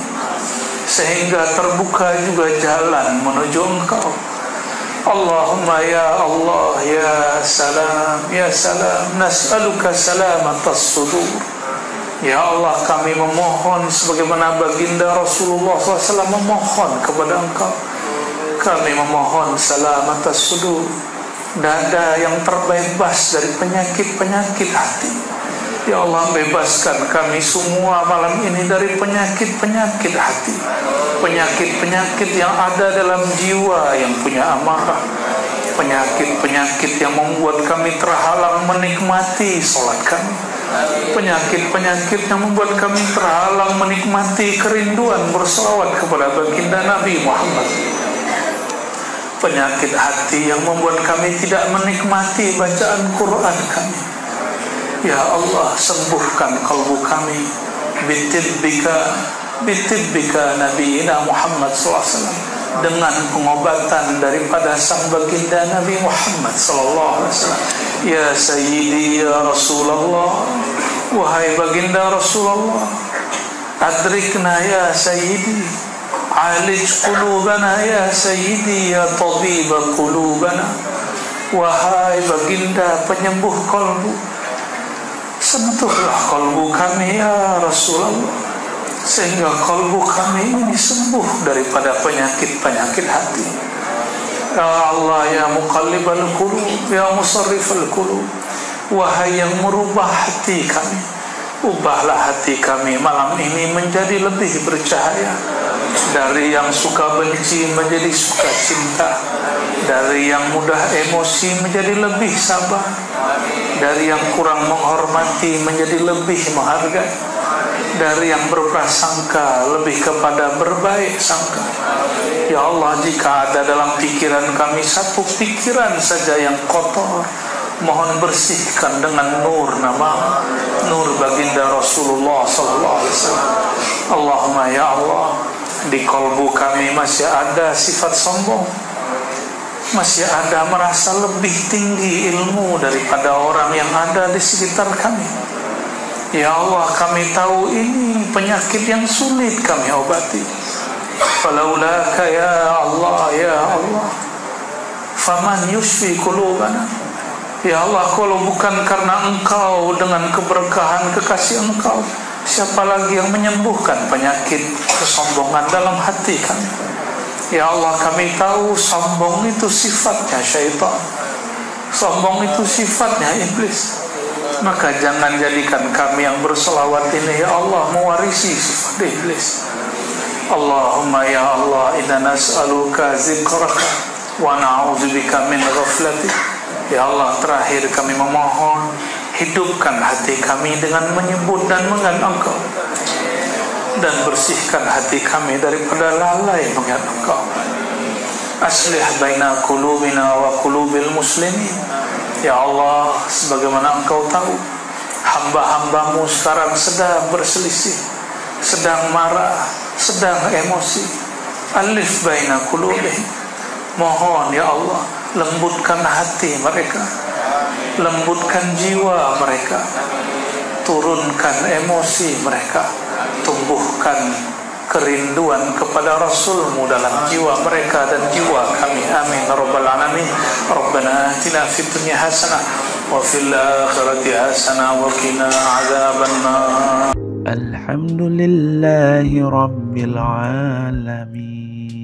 sehingga terbuka juga jalan menuju Engkau. Allahumma ya Allah ya salam nas'aluka salamatas sudur. Ya Allah, kami memohon sebagaimana baginda Rasulullah SAW memohon kepada Engkau. Kami memohon salamatas sudur, dada yang terbebas dari penyakit-penyakit hati. Ya Allah, bebaskan kami semua malam ini dari penyakit-penyakit hati, penyakit-penyakit yang ada dalam jiwa yang punya amarah, penyakit-penyakit yang membuat kami terhalang menikmati sholat kami, penyakit-penyakit yang membuat kami terhalang menikmati kerinduan berselawat kepada baginda Nabi Muhammad, penyakit hati yang membuat kami tidak menikmati bacaan Quran kami. Ya Allah, sembuhkan kalbu kami bitibbika Nabiina Muhammad SAW, dengan pengobatan daripada sang baginda Nabi Muhammad SAW. Ya Sayyidi ya Rasulullah, wahai baginda Rasulullah, adrikna ya Sayyidi, alij qulubana ya Sayyidi ya tabib qulubana. Wahai baginda penyembuh kalbu, sentuhlah kalbu kami ya Rasulullah, sehingga kalbu kami ini sembuh daripada penyakit-penyakit hati. Ya Allah ya muqallibal qulub, ya musarrifal qulub, wahai yang merubah hati kami, ubahlah hati kami malam ini menjadi lebih bercahaya, dari yang suka benci menjadi suka cinta, dari yang mudah emosi menjadi lebih sabar, dari yang kurang menghormati menjadi lebih menghargai, dari yang berprasangka lebih kepada berbaik sangka. Ya Allah, jika ada dalam pikiran kami satu pikiran saja yang kotor, mohon bersihkan dengan nur nama, nur baginda Rasulullah SAW. Allahumma ya Allah, di kalbu kami masih ada sifat sombong, masih ada merasa lebih tinggi ilmu daripada orang yang ada di sekitar kami. Ya Allah, kami tahu ini penyakit yang sulit kami obati. Falaulaka ya Allah, ya Allah, faman yushfi qulubana. Ya Allah, kalau bukan karena Engkau dengan keberkahan kekasih Engkau, siapa lagi yang menyembuhkan penyakit kesombongan dalam hati kami? Ya Allah, kami tahu sombong itu sifatnya syaitan, sombong itu sifatnya iblis. Maka jangan jadikan kami yang berselawat ini ya Allah mewarisi sifat iblis. Allahumma ya Allah, inna nas'aluka zikraka wa na'udzubika min ghaflatik. Ya Allah, terakhir kami memohon, hidupkan hati kami dengan menyebut dan mengingat Engkau, dan bersihkan hati kami daripada lalai mengingat Engkau. Aslih baina qulubina wa qulubil muslimin. Ya Allah, sebagaimana Engkau tahu, hamba-hambamu sekarang sedang berselisih, sedang marah, sedang emosi. Alif baina qulubihim. Mohon ya Allah, lembutkan hati mereka, lembutkan jiwa mereka, turunkan emosi mereka, tumbuhkan kerinduan kepada Rasulmu dalam jiwa mereka dan jiwa kami. Amin rabbal alamin. Rabbana atina fid dunya hasanah wa fil akhirati hasanah wa qina adzabannar. Alhamdulillahi rabbil alamin.